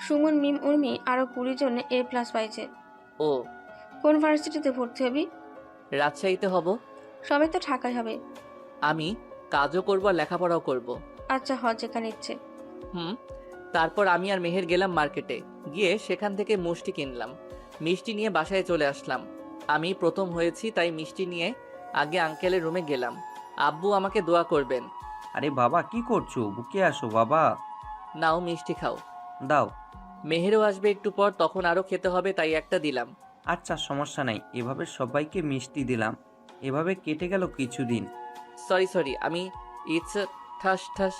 সুমন, মিম, উর্মি আরো 20 জন A+ পাইছে। ও, কোন ভার্সিটিতে ভর্তি হবি? রাজশাহীতে হব। সবাই তো ঢাকায় হবে। আমি কাজও করব আর লেখাপড়াও করব। আচ্ছা, যেখানে ইচ্ছে। তারপর আমি আর মেহের গেলাম মার্কেটে। গিয়ে সেখান থেকে মিষ্টি কিনলাম। মিষ্টি নিয়ে বাসায় চলে আসলাম। আমি প্রথম হয়েছি তাই মিষ্টি নিয়ে আগে আঙ্কেলের রুমে গেলাম। আব্বু আমাকে দোয়া করবেন। আরে বাবা, কি করছো? বুকে আসো বাবা। নাও মিষ্টি খাও। দাও। মেহেরও আসবে একটু পর, তখন আরো খেতে হবে, তাই একটা দিলাম। আচ্ছা, সমস্যা নাই। এভাবে সবাইকে মিষ্টি দিলাম। এভাবে কেটে গেল কিছুদিন। সরি, আমি ইটস ঠাস ঠাস।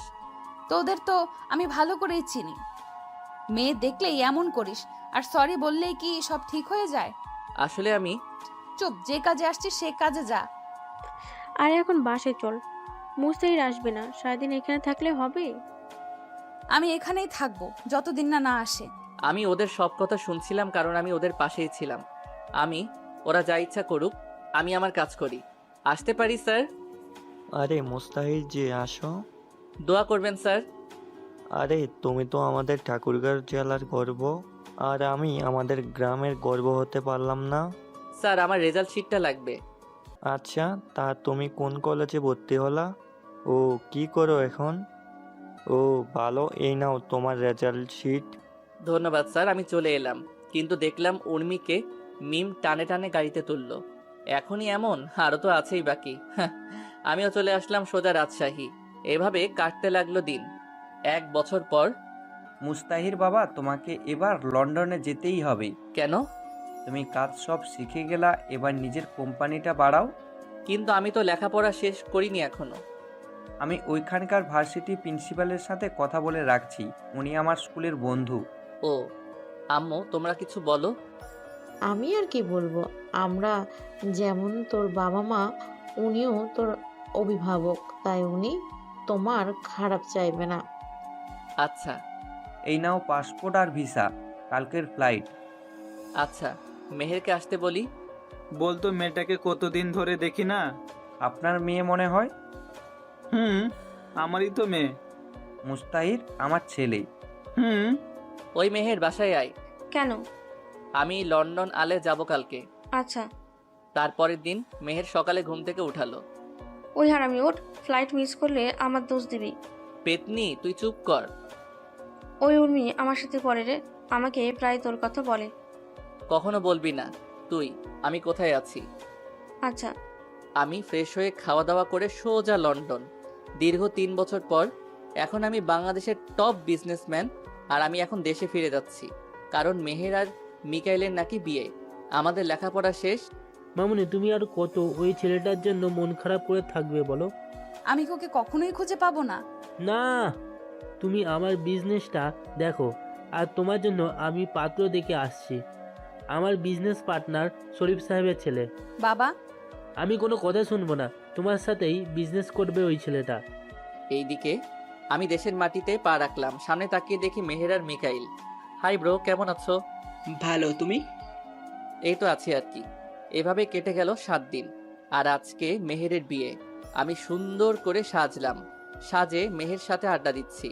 তোদের তো আমি ভালো করেই চিনি। মেয়ে দেখলেই এমন করিস, আর সরি বললেই কি সব ঠিক হয়ে যায়? আসলে আমি চুপ, যে কাজে আসছিস সে কাজে যা। আরে এখন বাসায় চল, মুস্তাহির আসবে না, সারাদিন এখানে থাকলে হবে? আমি এখানেই থাকবো যতদিন না আসে। আমি ওদের সব কথা শুনছিলাম, কারণ আমি ওদের পাশেই ছিলাম। ওরা যা ইচ্ছা করুক, আমি আমার কাজ করি। আসতে পারি স্যার? আরে মুস্তাহির যে, আসো। দোয়া করবেন স্যার। আরে তুমি তো আমাদের ঠাকুরগাঁও জেলার গর্ব, আর আমি আমাদের গ্রামের গর্ব হতে পারলাম না। স্যার, আমার রেজাল্ট শিটটা লাগবে। আচ্ছা, তা তুমি কোন কলেজে ভর্তি হলা? ও, কি করো এখন? ও ভালো, এই নাও তোমার রেজাল্ট শিট। ধন্যবাদ স্যার। আমি চলে এলাম, কিন্তু দেখলাম উর্মিকে মিম টানে টানে গাড়িতে তুললো। এখনই এমন? আরও তো আছেই বাকি। আমিও চলে আসলাম সোজা রাজশাহী। এভাবে কাটতে লাগলো দিন। 1 বছর পর। মুস্তাহির বাবা, তোমাকে এবার লন্ডনে যেতেই হবে। কেন? তুমি কাজ সব শিখে গেলা, এবার নিজের কোম্পানিটা বাড়াও। কিন্তু আমি তো লেখাপড়া শেষ করিনি এখনো। আমি ওইখানকার ভার্সিটি প্রিন্সিপালের সাথে কথা বলে রাখছি। উনি আমার স্কুলের বন্ধু। ও, আম্মু তোমরা কিছু বলো। আমি আর কি বলবো, আমরা যেমন তোর বাবা মা, উনিও তোর অভিভাবক, তাই উনি তোমার খারাপ চাইবে না। আচ্ছা। এই নাও পাসপোর্ট আর ভিসা, কালকের ফ্লাইট। আচ্ছা, মেহেরকে আসতে বলি। বলতো মেয়েটাকে কতদিন ধরে দেখি না। আপনার মেয়ে মনে হয়? আমারই তো মেয়ে। মুস্তাহির আমার ছেলে। ওই মেহের, বাসায় আয়। কেন? আমি লন্ডন আলে যাব কালকে। আচ্ছা। তারপরের দিন মেহের সকালে ঘুম থেকে উঠালো। ওই হারামি ওঠ, ফ্লাইট মিস করলে আমার দোষ দিবি। পেতনি, তুই চুপ কর। ওই উর্মি আমার সাথে পড়ে রে, আমাকে প্রায় তোর কথা বলে। কখনো বলবি না তুই আমি কোথায় আছি। আচ্ছা। আমি ফ্রেশ হয়ে খাওয়া দাওয়া করে সোজা লন্ডন। দীর্ঘ 3 বছর পর এখন আমি বাংলাদেশের টপ বিজনেসম্যান, আর আমি এখন দেশে ফিরে যাচ্ছি, কারণ মেহের আর মিকাইলের নাকি বিয়ে। আমাদের লেখাপড়া শেষ। মামুনি, তুমি আর কত ওই ছেলেটার জন্য মন খারাপ করে থাকবে বলো? আমি ওকে কখনোই খুঁজে পাবো না। না, তুমি আমার বিজনেসটা দেখো, আর তোমার জন্য আমি পাত্র দেখে আসছি। আমার বিজনেস পার্টনার শরীফ সাহেবের ছেলে। বাবা, আমি কোনো কথা শুনবো না, তোমার সাথেই বিজনেস করবে ওই ছেলেটা। এইদিকে আমি দেশের মাটিতে পা রাখলাম। সামনে তাকিয়ে দেখি মেহের আর মিকাইল। হাই ব্রো, কেমন আছো? ভালো, তুমি? এই তো আছি আর কি। এভাবে কেটে গেল 7 দিন। আর আজকে মেহেরের বিয়ে। আমি সুন্দর করে সাজলাম, সাজে মেহের সাথে আড্ডা দিচ্ছি।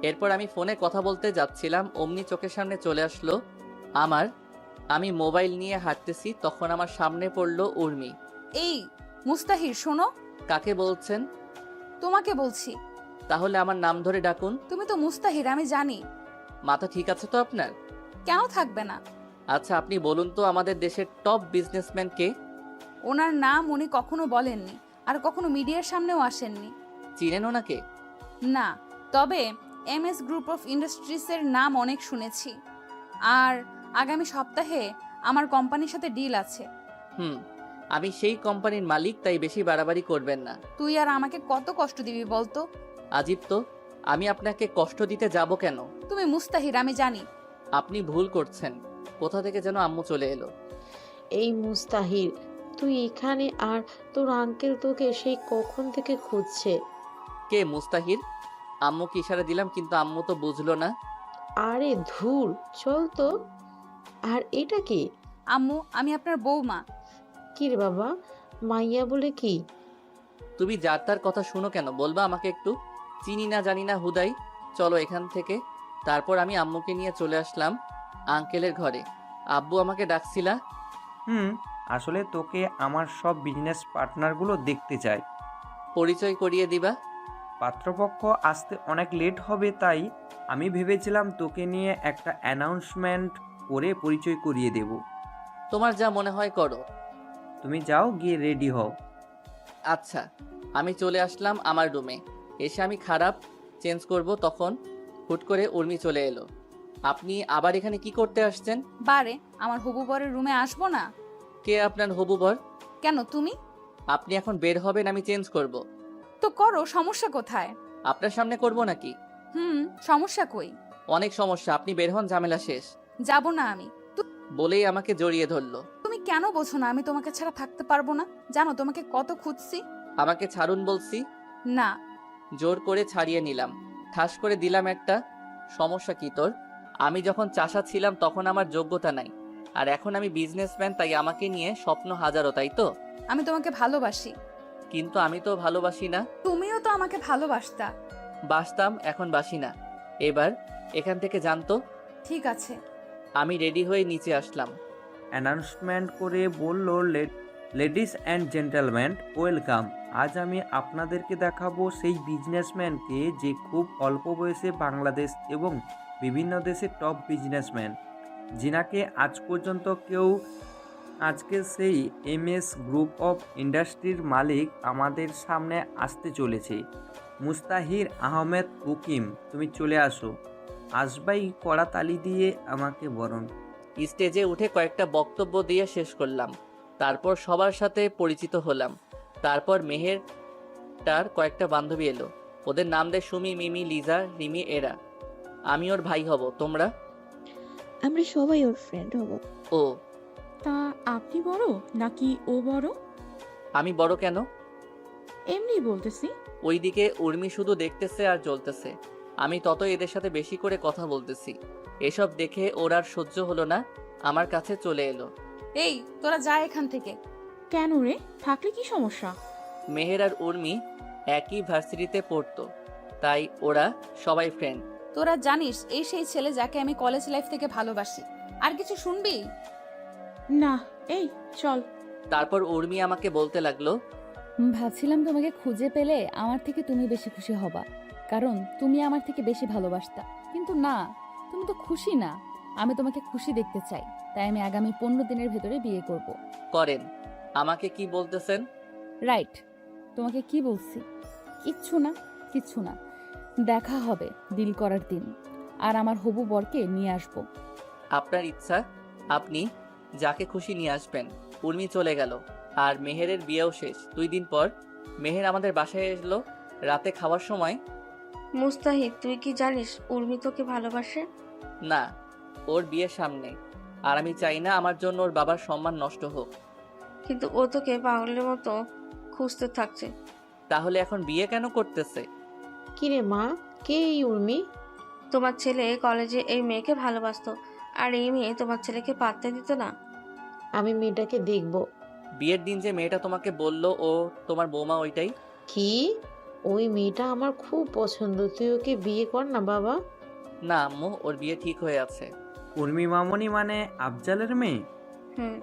এরপর আমি ফোনে কথা বলতে যাচ্ছিলাম, অমনি চোখের সামনে চলে আসলো আমার। আমি মোবাইল নিয়ে হাঁটতেছি, তখন আমার সামনে পড়লো উর্মি। এই মুস্তাহির শোনো। কাকে বলছেন? তোমাকে বলছি। তাহলে আমার নাম ধরে ডাকুন। তুমি তো মুস্তাহির, আমি জানি। মাথা ঠিক আছে তো আপনার? কেন থাকবে না? আচ্ছা আপনি বলুন তো, আমাদের দেশের টপ বিজনেসম্যান কে? ওনার নাম উনি কখনো বলেননি, আর কখনো মিডিয়ার সামনেও আসেননি। চিনেন ওনাকে? না, তবে MS গ্রুপ অফ ইন্ডাস্ট্রিজের নাম অনেক শুনেছি। আর আগামী সপ্তাহে আমার কোম্পানির সাথে ডিল আছে। আমি সেই কোম্পানির মালিক, তাই বেশি বাড়াবাড়ি করবেন না। তুই আর আমাকে কত কষ্ট দিবি বলতো? আজিব তো, আমি আপনাকে কষ্ট দিতে যাব কেন? তুমি মুস্তাহির, আমি জানি। আপনি ভুল করছেন। কোথা থেকে যেন আম্মু চলে এলো। এই মুস্তাহির, তুই এখানে আর তোর আঙ্কেল তোকে সেই কখন থেকে খুঁজছে। কে মুস্তাহির? আম্মুকে ইশারা দিলাম, কিন্তু আম্মু তো বুঝলো না। আরে ধুর, চল তো। আর এটা কি? আম্মু, আমি আপনার বৌমা। কি রে বাবা, মাইয়া বলে কি? তুমি যার তার কথা শুনো কেন, বলবা আমাকে একটু? চিনি না জানি না হুদাই, চলো এখান থেকে। তারপর আমি আম্মুকে নিয়ে চলে আসলাম আঙ্কেলের ঘরে। আব্বু আমাকে ডাকছিলা? আসলে তোকে আমার সব বিজনেস পার্টনারগুলো দেখতে চাই। পরিচয় করিয়ে দিবা? পাত্রপক্ষ আসতে অনেক লেট হবে, তাই আমি ভেবেছিলাম তোকে নিয়ে একটা অ্যানাউন্সমেন্ট করে পরিচয় করিয়ে দেব। তোমার যা মনে হয় করো। তুমি যাও, গিয়ে রেডি হও। আচ্ছা। আমি চলে আসলাম আমার রুমে। এসে আমি খারাপ চেঞ্জ করব, তখন হুট করে উর্মি চলে এলো। আপনি আবার এখানে কি করতে আসছেন? বারে, আমার হবু বরের রুমে আসবো না? কে আপনার হবু বর? কেন, তুমি? আপনি এখন বের হবেন, আমি চেঞ্জ করব। তো করো, সমস্যা কোথায়? আপনার সামনে করব নাকি? সমস্যা কই? অনেক সমস্যা, আপনি বের হন, ঝামেলা শেষ। যাব না আমি। বলেই আমাকে জড়িয়ে ধরলো। তুমি কেন বোঝো না আমি তোমাকে ছাড়া থাকতে পারবো না? জানো তোমাকে কত খুঁজছি। আমাকে ছাড়ুন বলছি। না। জোর করে ছাড়িয়ে নিলাম, ঠাস করে দিলাম একটা। সমস্যা কি তোর? আমি যখন চাষা ছিলাম তখন আমার যোগ্যতা নাই, আর এখন আমি বিজনেসম্যান, তাই আমাকে নিয়ে স্বপ্ন হাজারো, তাই তো? আমি তোমাকে ভালোবাসি। কিন্তু আমি তো ভালোবাসি না। তুমিও তো আমাকে ভালোবাসতা। বাসতাম, এখন বাসি না। এবার এখান থেকে জানতো। ঠিক আছে। আমি রেডি হয়ে নিচে আসলাম। অ্যানাউন্সমেন্ট করে বলল, লেডিস অ্যান্ড জেন্টলম্যান, ওয়েলকাম। আজ আমি আপনাদেরকে দেখাবো সেই বিজনেসম্যানকে যে খুব অল্প বয়সে বাংলাদেশ এবং বিভিন্ন দেশের টপ বিজনেসম্যান, যিনাকে আজ পর্যন্ত কেউ। আজকে সেই MS গ্রুপ অফ ইন্ডাস্ট্রির মালিক আমাদের সামনে আসতে চলেছে। মুস্তাহির আহমেদ উকিম, তুমি চলে আসো। আসবাই কড়া তালি দিয়ে আমাকে বরণ। স্টেজে উঠে কয়েকটা বক্তব্য দিয়ে শেষ করলাম। তারপর সবার সাথে পরিচিত হলাম। তারপর মেহের তার কয়েকটা বান্ধবী এলো। ওদের নাম দেয় সুমি, মিমি, লিজা, রিমি, এরা। আমি ওর ভাই হব। তোমরা? আমরা সবাই ওর ফ্রেন্ড হব। ও, তা আপনি বড় নাকি ও বড়? আমি বড় কেন? এমনি বলতেছি। ওইদিকে উর্মি শুধু দেখতেছে আর জ্বলতেছে। আমি তত এদের সাথে বেশি করে কথা বলতেছি। এসব দেখে ওর আর সহ্য হলো না, আমার কাছে চলে এলো। এই তোরা যা এখান থেকে। কেন রে, থাকলে কি সমস্যা? মেহের আর উর্মি একই ভার্সিটিতে পড়তো, তাই ওরা সবাই ফ্রেন্ড। তোরা জানিস এই সেই ছেলে যাকে আমি কলেজ লাইফ থেকে ভালোবাসি। আর কিছু শুনবি? না, এই চল। তারপর উর্মি আমাকে বলতে লাগলো, ভাবছিলাম তোমাকে খুঁজে পেলে আমার থেকে তুমি বেশি খুশি হবা, কারণ তুমি আমার থেকে বেশি ভালোবাসতা। কিন্তু না, তুমি তো খুশি না। আমি তোমাকে খুশি দেখতে চাই, তাই আমি আগামী 15 দিনের ভেতরে বিয়ে করব। করেন। আমাকে কি বলতেছেন? রাইট, তোমাকে কি বলছি? কিচ্ছু না, কিচ্ছু না। দেখা হবে ডিল করার দিন, আর আমার হবু বরকে নিয়ে আসবো। আপনার ইচ্ছা, আপনি যাকে খুশি নিয়ে আসবেন। উর্মি চলে গেল, আর মেহেরের বিয়েও শেষ। 2 দিন পর মেহের আমাদের বাসায় এলো রাতে খাওয়ার সময়। মুস্তাহিদ, তুই কি জানিস উর্মি তোকে ভালোবাসে? না, ওর বিয়ের সামনে, আর আমি চাই না আমার জন্য ওর বাবার সম্মান নষ্ট হোক। কিন্তু ও তোকে পাগলের মতো খুঁজতে থাকছে। তাহলে এখন বিয়ে কেন করতেছে? কিরে মা, কে এই উর্মি? তোমার ছেলে কলেজে এই মেয়েকে ভালোবাসতো, আর এই মেয়ে তোমার ছেলেকে পাত্তা দিত না। আমি মেয়েটাকে দেখব। বিয়ের দিন যে মেয়েটা তোমাকে বললো ও তোমার বৌমা, ওইটাই? কি? ওই মেয়েটা আমার খুব পছন্দ, তুই ওকে বিয়ে কর না বাবা। না আম্মু, ওর বিয়ে ঠিক হয়ে আছে। উর্মি মামনি মানে আফজালের মেয়ে? হুম।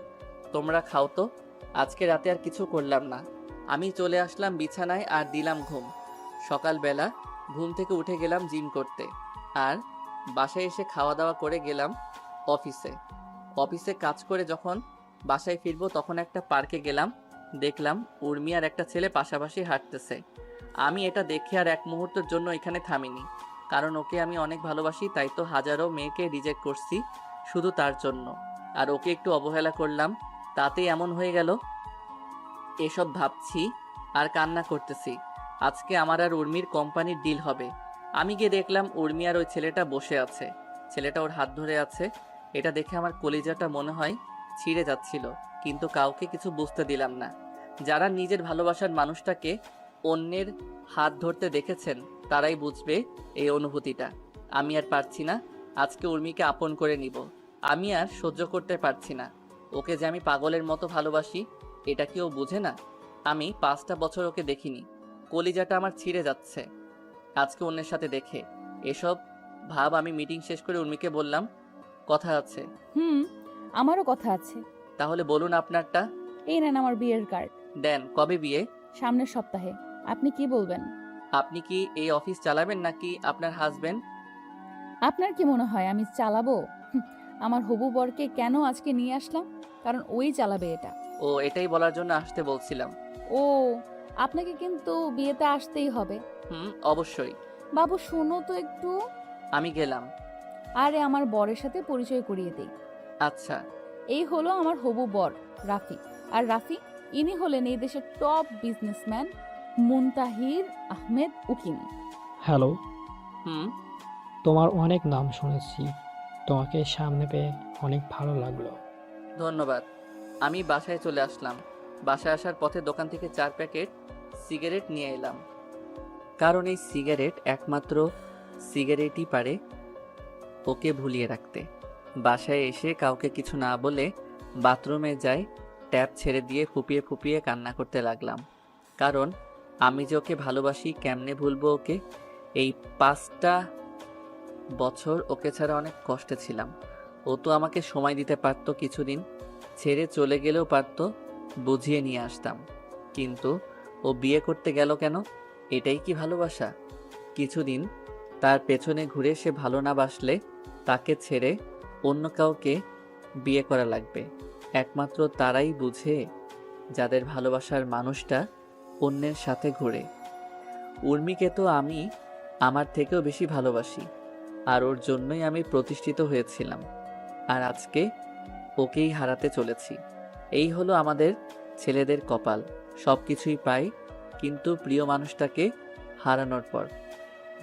তোমরা খাও তো, আজকে রাতে আর কিছু করলাম না। আমি চলে আসলাম বিছানায় আর দিলাম ঘুম। সকালবেলা ঘুম থেকে উঠে গেলাম জিম করতে, আর বাসায় এসে খাওয়া দাওয়া করে গেলাম অফিসে। অফিসে কাজ করে যখন বাসায় ফিরবো তখন একটা পার্কে গেলাম, দেখলাম উর্মি আর একটা ছেলে পাশাপাশি হাঁটতেছে। আমি এটা দেখে আর এক মুহূর্তের জন্য এখানে থামিনি, কারণ ওকে আমি অনেক ভালোবাসি, তাই তো হাজারো মেয়েকে রিজেক্ট করছি শুধু তার জন্য। আর ওকে একটু অবহেলা করলাম, তাতেই এমন হয়ে গেল। এসব ভাবছি আর কান্না করতেছি। আজকে আমার আর উর্মির কোম্পানির ডিল হবে। আমি গিয়ে দেখলাম উর্মি আর ওই ছেলেটা বসে আছে, ছেলেটা ওর হাত ধরে আছে। এটা দেখে আমার কলিজাটা মনে হয় ছিঁড়ে যাচ্ছিল, কিন্তু কাউকে কিছু বুঝতে দিলাম না। যারা নিজের ভালোবাসার মানুষটাকে অন্যের হাত ধরতে দেখেছেন তারাই বুঝবে এই অনুভূতিটা। আমি আর পারছি না, আজকে উর্মিকে আপন করে নিব। আমি আর সহ্য করতে পারছি না। ওকে যে আমি পাগলের মতো ভালোবাসি, এটা কি ও বুঝে না? আমি 5টা বছর ওকে দেখিনি, কলিজাটা আমার ছিঁড়ে যাচ্ছে আজকে অন্যের সাথে দেখে। এসব ভাব আমি মিটিং শেষ করে উর্মিকে বললাম, কথা আছে। আমারও কথা আছে। তাহলে বলুন আপনারটা। এই নেন আমার বিয়ের কার্ড। দেন। কবে বিয়ে? সামনের সপ্তাহে। আপনি কি বলবেন? আপনি কি এই অফিস চালাবেন নাকি আপনার হাজবেন্ড? আপনার কি মনে হয় আমি চালাবো? আমার হবু বরকে কেন আজকে নিয়ে আসলাম, কারণ ওই চালাবে এটা। ও, এটাই বলার জন্য আসতে বলছিলাম। ও, আপনাকে কিন্তু বিয়েতে আসতেই হবে। অবশ্যই। বাবু শোনো তো একটু। আমি গেলাম। আরে আমার বরের সাথে পরিচয় করিয়ে দেই। আচ্ছা। এই হলো আমার হবু বর রাফি। আর রাফি ইনি হলেন এই দেশের টপ বিজনেসম্যান মুনতাহির আহমেদ উকিম। হ্যালো। হুম। তোমার অনেক নাম শুনেছি, তোমাকে সামনে পেয়ে অনেক ভালো লাগলো। ধন্যবাদ। আমি বাসায় চলে আসলাম। বাসায় আসার পথে দোকান থেকে 4 প্যাকেট সিগারেট নিয়ে এলাম, কারণ এই সিগারেট একমাত্র সিগারেটই পারে ওকে ভুলিয়ে রাখতে। বাসায় এসে কাউকে কিছু না বলে বাথরুমে যাই, ট্যাপ ছেড়ে দিয়ে ফুপিয়ে ফুপিয়ে কান্না করতে লাগলাম, কারণ আমি যে ওকে ভালোবাসি কেমনে ভুলবো ওকে। এই 5টা বছর ওকে ছাড়া অনেক কষ্টে ছিলাম। ও তো আমাকে সময় দিতে পারতো, কিছুদিন ছেড়ে চলে গেলেও পারতো, বুঝিয়ে নিয়ে আসতাম। কিন্তু ও বিয়ে করতে গেল কেন? এটাই কি ভালোবাসা? কিছুদিন তার পেছনে ঘুরে সে ভালো না বাসলে তাকে ছেড়ে অন্য কাউকে বিয়ে করা লাগবে। একমাত্র তারাই বুঝে যাদের ভালোবাসার মানুষটা অন্যের সাথে ঘুরে। উর্মিকে তো আমি আমার থেকেও বেশি ভালোবাসি, আর ওর জন্যই আমি প্রতিষ্ঠিত হয়েছিলাম, আর আজকে ওকেই হারাতে চলেছি। এই হলো আমাদের ছেলেদের কপাল। সব কিছুই পাই, কিন্তু প্রিয় মানুষটাকে হারানোর পর।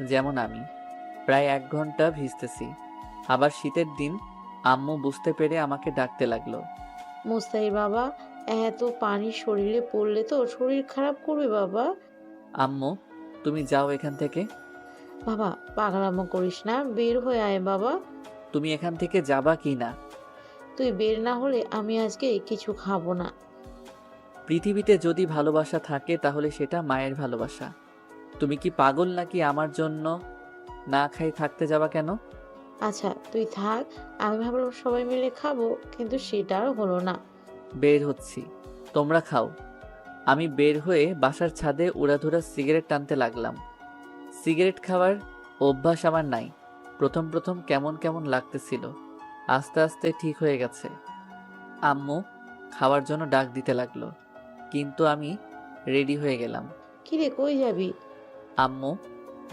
যেমন আমি প্রায় 1 ঘন্টা ভিজতেছি। আবার শীতের দিন আম্মু বুঝতে পেরে আমাকে ডাকতে লাগলো। মুস্তাহির বাবা, এত পানি শরীরে পড়লে তো শরীর খারাপ করবে বাবা। আম্মু তুমি যাও এখান থেকে। বাবা পাগলামো করিস না, বের হয়ে আয় বাবা। তুমি এখান থেকে যাবা কি না? তুই বের না হলে আমি আজকে কিছু খাবো না। পৃথিবীতে যদি ভালোবাসা থাকে তাহলে সেটা মায়ের ভালোবাসা। তুমি কি পাগল নাকি আমার জন্য না খাই থাকতে যাবা কেন? আচ্ছা তুই থাক, আমি ভাবলাম সবাই মিলে খাবো, কিন্তু সেটাও হলো না। বের হচ্ছি, তোমরা খাও। আমি বের হয়ে বাসার ছাদে উড়াধুরা সিগারেট টানতে লাগলাম। সিগারেট খাওয়ার অভ্যাস আমার নাই। প্রথম প্রথম কেমন কেমন লাগতেছিল, আস্তে আস্তে ঠিক হয়ে গেছে। আম্মু খাওয়ার জন্য ডাক দিতে লাগলো, কিন্তু আমি রেডি হয়ে গেলাম। কিরে কই যাবি? আম্মু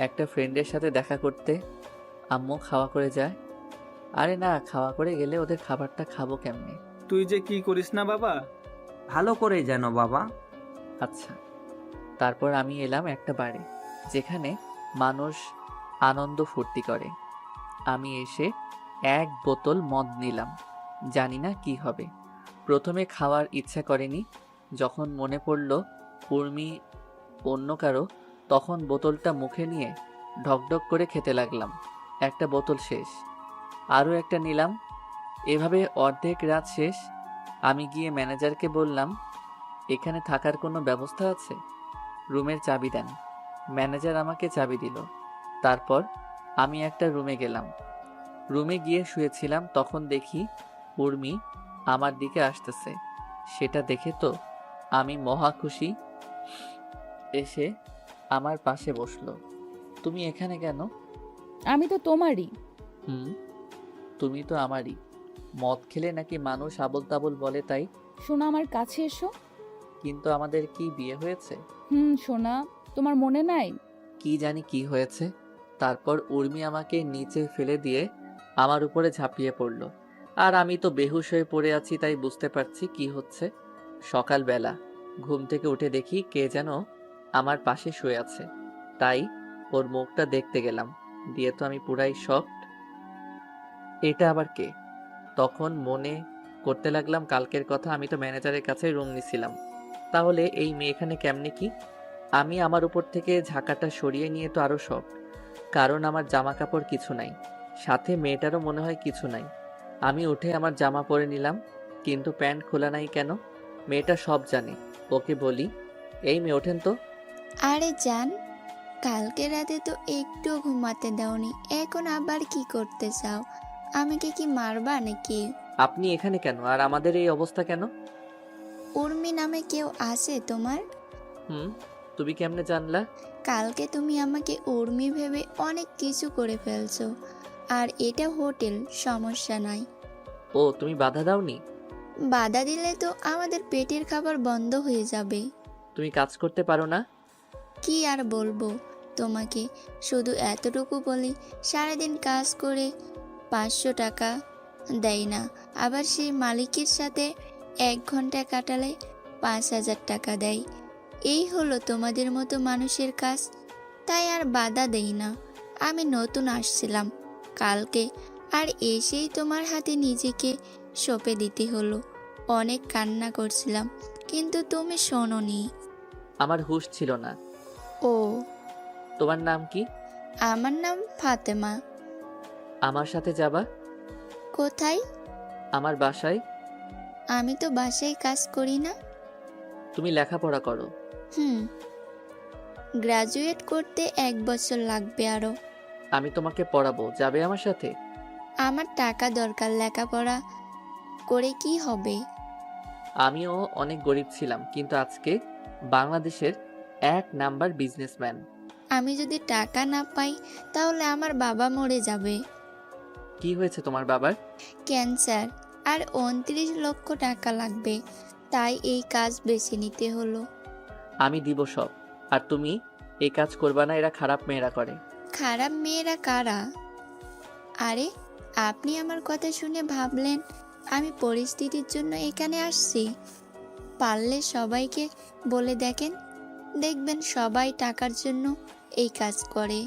একটা ফ্রেন্ডের সাথে দেখা করতে। আম্মু খাওয়া করে যায়। আরে না, খাওয়া করে গেলে ওদের খাবারটা খাবো কেমনে? তুই যে কি করিস না বাবা। ভালো করে জানো বাবা। আচ্ছা। তারপর আমি এলাম একটা বারে যেখানে মানুষ আনন্দ ফুর্তি করে। আমি এসে 1 বোতল মদ নিলাম, জানি না কি হবে। প্রথমে খাওয়ার ইচ্ছা করেনি, যখন মনে পড়ল উর্মি অন্য কারো, তখন বোতলটা মুখে নিয়ে ঢকঢক করে খেতে লাগলাম। একটা বোতল শেষ, আরও একটা নিলাম। এভাবে অর্ধেক রাত শেষ। আমি গিয়ে ম্যানেজারকে বললাম, এখানে থাকার কোনো ব্যবস্থা আছে? রুমের চাবি দেন। ম্যানেজার আমাকে চাবি দিল। তারপর আমি একটা রুমে গেলাম। রুমে গিয়ে শুয়েছিলাম, তখন দেখি উর্মি আমার দিকে আসতেছে। সেটা দেখে তো আমি মহা খুশি। এসে আমার পাশে বসলো। তুমি এখানে কেন? আমি তো তোমারই। হুম, তুমি তো আমারই। মদ খেলে নাকি মানুষ আবোল তাবোল বলে, তাই? সোনা, আমার কাছে এসো। কিন্তু আমাদের কি বিয়ে হয়েছে? সোনা, তোমার মনে নাই? কি জানি কি হয়েছে। তারপর উর্মি আমাকে নিচে ফেলে দিয়ে আমার উপরে ঝাঁপিয়ে পড়ল। আর আমি তো বেহুশ হয়ে পড়ে আছি, তাই বুঝতে পারছি কি হচ্ছে। সকালবেলা ঘুম থেকে উঠে দেখি কে যেন আমার পাশে শুয়ে আছে। তাই ওর মুখটা দেখতে গেলাম। দিয়ে তো আমি পুরাই শকড। এটা আবার কে? তখন মনে করতে লাগলাম কালকের কথা। আমি তো ম্যানেজারের কাছে রুম নিছিলাম। তাহলে এই মেয়ে এখানে কেমনে কি? আমি আমার উপর থেকে ঝাঁকাটা সরিয়ে নিয়ে তো আরো শক, কারণ আমার জামা কাপড় কিছু নাই, সাথে মেয়েটারও মনে হয় কিছু নাই। আমি উঠে আমার জামা পরে নিলাম, কিন্তু প্যান্ট খোলা নাই কেন? মেয়েটা সব জানে। ওকে বলি, এই মেয়ে ওঠেন তো। আরে জান, কালকে রাতে তো একটু ঘুমাতে দাওনি, এখন আবার কি করতে চাও? আমাকে কি মারবা নাকি? আপনি এখানে কেন, আর আমাদের এই অবস্থা কেন? উর্মি নামে কেউ আছে তোমার? তুমি কেমনে জানলা? কালকে তুমি আমাকে উর্মি ভেবে অনেক কিছু করে ফেলছো। আর এটা হোটেল, সমস্যা নাই। ও, তুমি বাধা দাওনি? বাধা দিলে তো আমাদের পেটের খাবার বন্ধ হয়ে যাবে। তুমি কাজ করতে পারো না? কি আর বলবো তোমাকে, শুধু এতটুকু বলি, সারাদিন কাজ করে 500 টাকা দেয় না, আবার সেই মালিকের সাথে 1 ঘন্টা কাটালে 5000 টাকা দেয়। এই হলো তোমাদের মতো মানুষের কাজ। তাই আর বাধা দেই না। আমি নতুন আসছিলাম কালকে, আর এসেই তোমার হাতে নিজেকে সঁপে দিতে হলো। অনেক কান্না করছিলাম, কিন্তু তুমি শোনোনি। আমার হুঁশ ছিল না। ও, তোমার নাম কি? আমার নাম ফাতেমা। আমার সাথে যাবা? কোথায়? আমার বাসায়। আমি তো বাসায় কাজ করি না। তুমি লেখাপড়া করো? গ্রাজুয়েট করতে 1 বছর লাগবে আরো। আমি তোমাকে পড়াবো, যাবে আমার সাথে? আমার টাকা দরকার, লেখাপড়া করে কি হবে? আমিও অনেক গরিব ছিলাম, কিন্তু আজকে বাংলাদেশের 1 নাম্বার বিজনেসম্যান। আমি যদি টাকা না পাই তাহলে আমার বাবা মরে যাবে। কি হয়েছে তোমার বাবার? ক্যান্সার, আর 29 লক্ষ টাকা লাগবে। তাই এই কাজ বেছে নিতে হলো। আমি দিব সব। আর তুমি এই কাজ করবা না, এরা খারাপ মেয়েরা করে। খারাপ মেয়েরা কারা? আরে, আপনি আমার কথা শুনে ভাবলেন আমি পরিস্থিতির জন্য এখানে আসছি? পারলে সবাইকে বলে দেখেন, দেখবেন সবাই টাকার জন্য এই কাজ করে।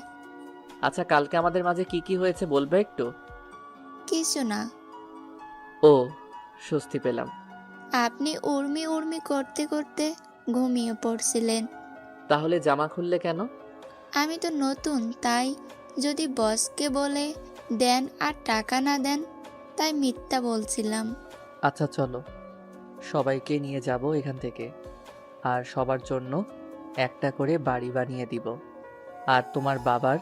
আচ্ছা, কালকে আমাদের মাঝে কি কি হয়েছে বলবে একটু? কিছু না। ও, স্বস্তি পেলাম। আপনি উর্মি উর্মি করতে করতে ঘুমিয়ে পড়ছিলেন। তাহলে জামা খুললে কেন? আমি তো নতুন, তাই যদি বসকে বলে দেন আর টাকা না দেন, তাই মিথ্যা বলছিলাম। আচ্ছা চলো, সবাইকে নিয়ে যাব এখান থেকে, আর সবার জন্য একটা করে বাড়ি বানিয়ে দিব। আর তোমার বাবার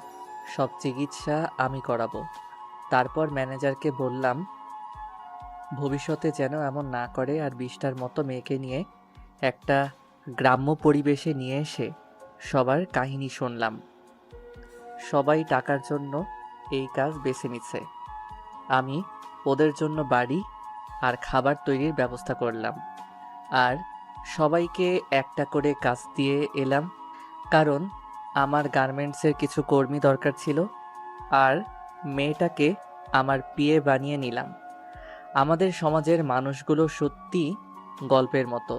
সব চিকিৎসা আমি করাবো। তারপর ম্যানেজারকে বললাম ভবিষ্যতে যেন এমন না করে, আর 20টার মতো মেয়েকে নিয়ে একটা গ্রাম্য পরিবেশে নিয়ে এসে সবার কাহিনী শুনলাম। সবাই টাকার জন্য এই কাজ বেছে নিচ্ছে। আমি ওদের জন্য বাড়ি আর খাবার তৈরির ব্যবস্থা করলাম, আর সবাইকে একটা করে কাজ দিয়ে এলাম, কারণ আমার গার্মেন্টসের কিছু কর্মী দরকার ছিল। আর মেয়েটাকে আমার পিএ বানিয়ে নিলাম। আমাদের সমাজের মানুষগুলো সত্যি গল্পের মতো।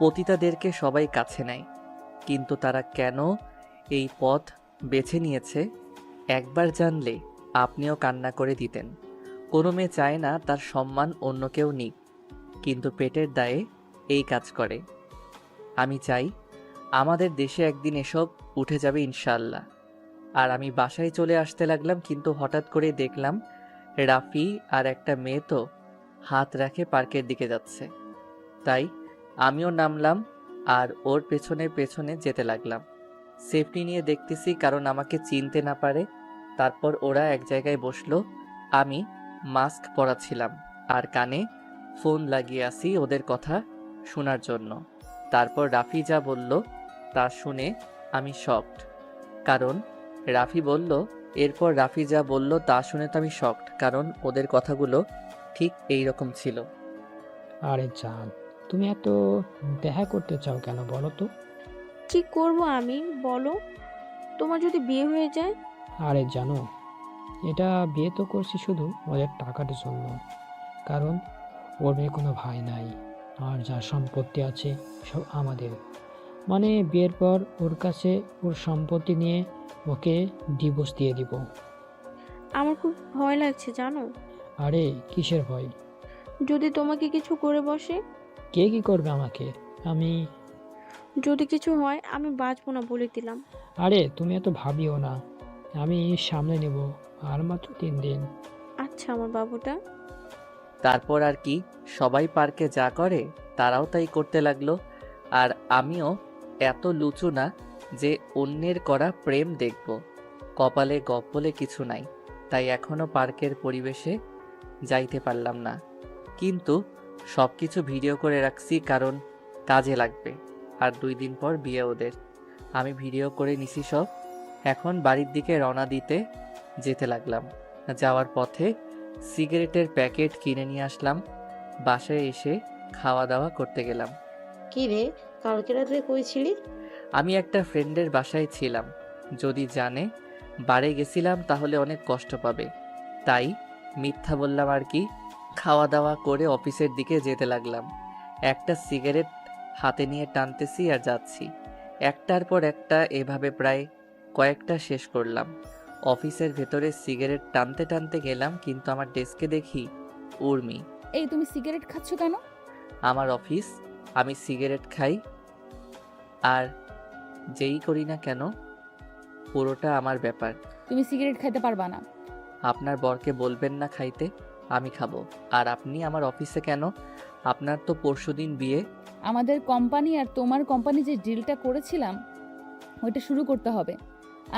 পতিতাদেরকে সবাই কাছে নেয়, কিন্তু তারা কেন এই পথ বেছে নিয়েছে একবার জানলে আপনিও কান্না করে দিতেন। কোনো মেয়ে চায় না তার সম্মান অন্য কেউ নিক, কিন্তু পেটের দায়ে এই কাজ করে। আমি চাই আমাদের দেশে একদিন এসব উঠে যাবে ইনশাল্লাহ। আর আমি বাসায় চলে আসতে লাগলাম, কিন্তু হঠাৎ করে দেখলাম রাফি আর একটা মেয়ে তো হাত রাখে পার্কের দিকে যাচ্ছে। তাই আমিও নামলাম আর ওর পেছনে পেছনে যেতে লাগলাম। সেফটি নিয়ে দেখতেছি কারণ আমাকে চিনতে না পারে। তারপর ওরা এক জায়গায় বসলো। আমি মাস্ক পরা ছিলাম আর কানে ফোন লাগিয়ে আসি ওদের কথা শোনার জন্য। তারপর রাফি যা বলল তা শুনে আমি শকড। কারণ রাফি বলল এরপর রাফি যা বলল তা শুনে তো আমি শকড, কারণ ওদের কথাগুলো ঠিক এই রকম ছিল। আরে জান, তুমি এত দেখা করতে চাও কেন বলো তো? কি করব আমি বলো? তোমার যদি বিয়ে হয়ে যায়? আরে জানো, এটা বিয়ে তো করছি শুধু ওদের টাকার জন্য, কারণ ওর মেয়ে কোনো ভাই নাই আর যা সম্পত্তি আছে সব আমাদের। মানে বিয়ের পর ওর কাছে ওর সম্পত্তি নিয়ে ওকে ডিভোর্স দিয়ে দিব। আমার খুব ভয় লাগছে জানো। আরে কিসের ভয়? যদি তোমাকে কিছু করে বসে? কে কি করবে আমাকে? আমি যদি কিছু হয় আমি বাঁচবো না বলে দিলাম। আরে তুমি এত ভাবিও না, আমি সামলে নেব, আর মাত্র 3 দিন। আচ্ছা আমার বাবুটা। তারপর আর কি, সবাই পার্কে যা করে তারাও তাই করতে লাগলো। আর আমিও এত লুচু না যে অন্যের করা প্রেম দেখব। কপালে গপ বলে কিছু নাই, তাই এখনো পার্কের পরিবেশে যাইতে পারলাম না। কিন্তু সব কিছু ভিডিও করে রাখছি কারণ কাজে লাগবে। আর 2 দিন পর বিয়ে ওদের। আমি ভিডিও করে নিছি সব। এখন বাড়ির দিকে রওনা দিতে যেতে লাগলাম। যাওয়ার পথে সিগারেটের প্যাকেট কিনে নিয়ে আসলাম। বাসায় এসে খাওয়া দাওয়া করতে গেলাম। কি রে, কালকে রাত্রে কই ছিলি? আমি একটা ফ্রেন্ডের বাসায় ছিলাম। যদি জানে বাড়ি গেছিলাম তাহলে অনেক কষ্ট পাবে, তাই মিথ্যা বললাম আর কি। খাওয়া দাওয়া করে অফিসের দিকে যেতে লাগলাম। একটা সিগারেট হাতে নিয়ে টানতেছি আর যাচ্ছি। একটার পর একটা এভাবে প্রায় কয়েকটা শেষ করলাম। অফিসের ভেতরে সিগারেট টানতে টানতে গেলাম, কিন্তু আমার ডেস্কে দেখি উর্মি। এই তুমি সিগারেট খাচ্ছ কেন? আমার অফিস, আমি সিগারেট খাই আর যেই করি না কেন পুরোটা আমার ব্যাপার। তুমি সিগারেট খাইতে পারবা না। আপনার বরকে বলবেন না খাইতে, আমি খাবো। আর আপনি আমার অফিসে কেন? আপনার তো পরশুদিন বিয়ে। আমাদের কোম্পানি আর তোমার কোম্পানি যে ডিলটা করেছিলাম ওইটা শুরু করতে হবে।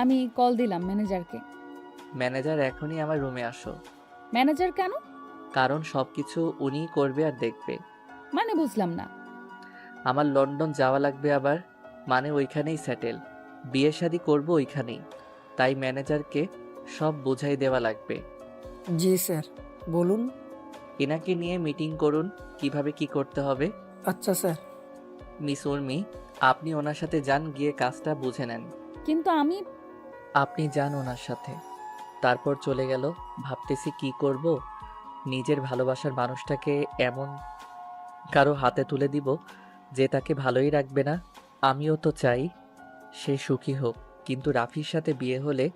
আমি কল দিলাম ম্যানেজারকে। ম্যানেজার এখনই আমার রুমে আসো। ম্যানেজার কেন? কারণ সব কিছু উনিই করবে আর দেখবে। মানে বুঝলাম না। আমার লন্ডন যাওয়া লাগবে আবার, মানে ওইখানেই সেটেল, বিয়ে শাদি করবো ওইখানেই। তাই ম্যানেজারকে সব বুঝাই দেওয়া লাগবে। জি স্যার, বলুন। এনাকে নিয়ে মিটিং করুন কিভাবে কি করতে হবে। আচ্ছা স্যার। মিস উর্মি, আপনি ওনার সাথে যান, গিয়ে কাজটা বুঝে নেন। কিন্তু আপনি যান ওনার সাথে। তারপর চলে গেল। ভাবতেছি কি করব, নিজের ভালোবাসার মানুষটাকে এমন কারো হাতে তুলে দিব যে তাকে ভালোই রাখবে না। আমিও তো চাই সে সুখী হোক, কিন্তু রাফির সাথে বিয়ে হলে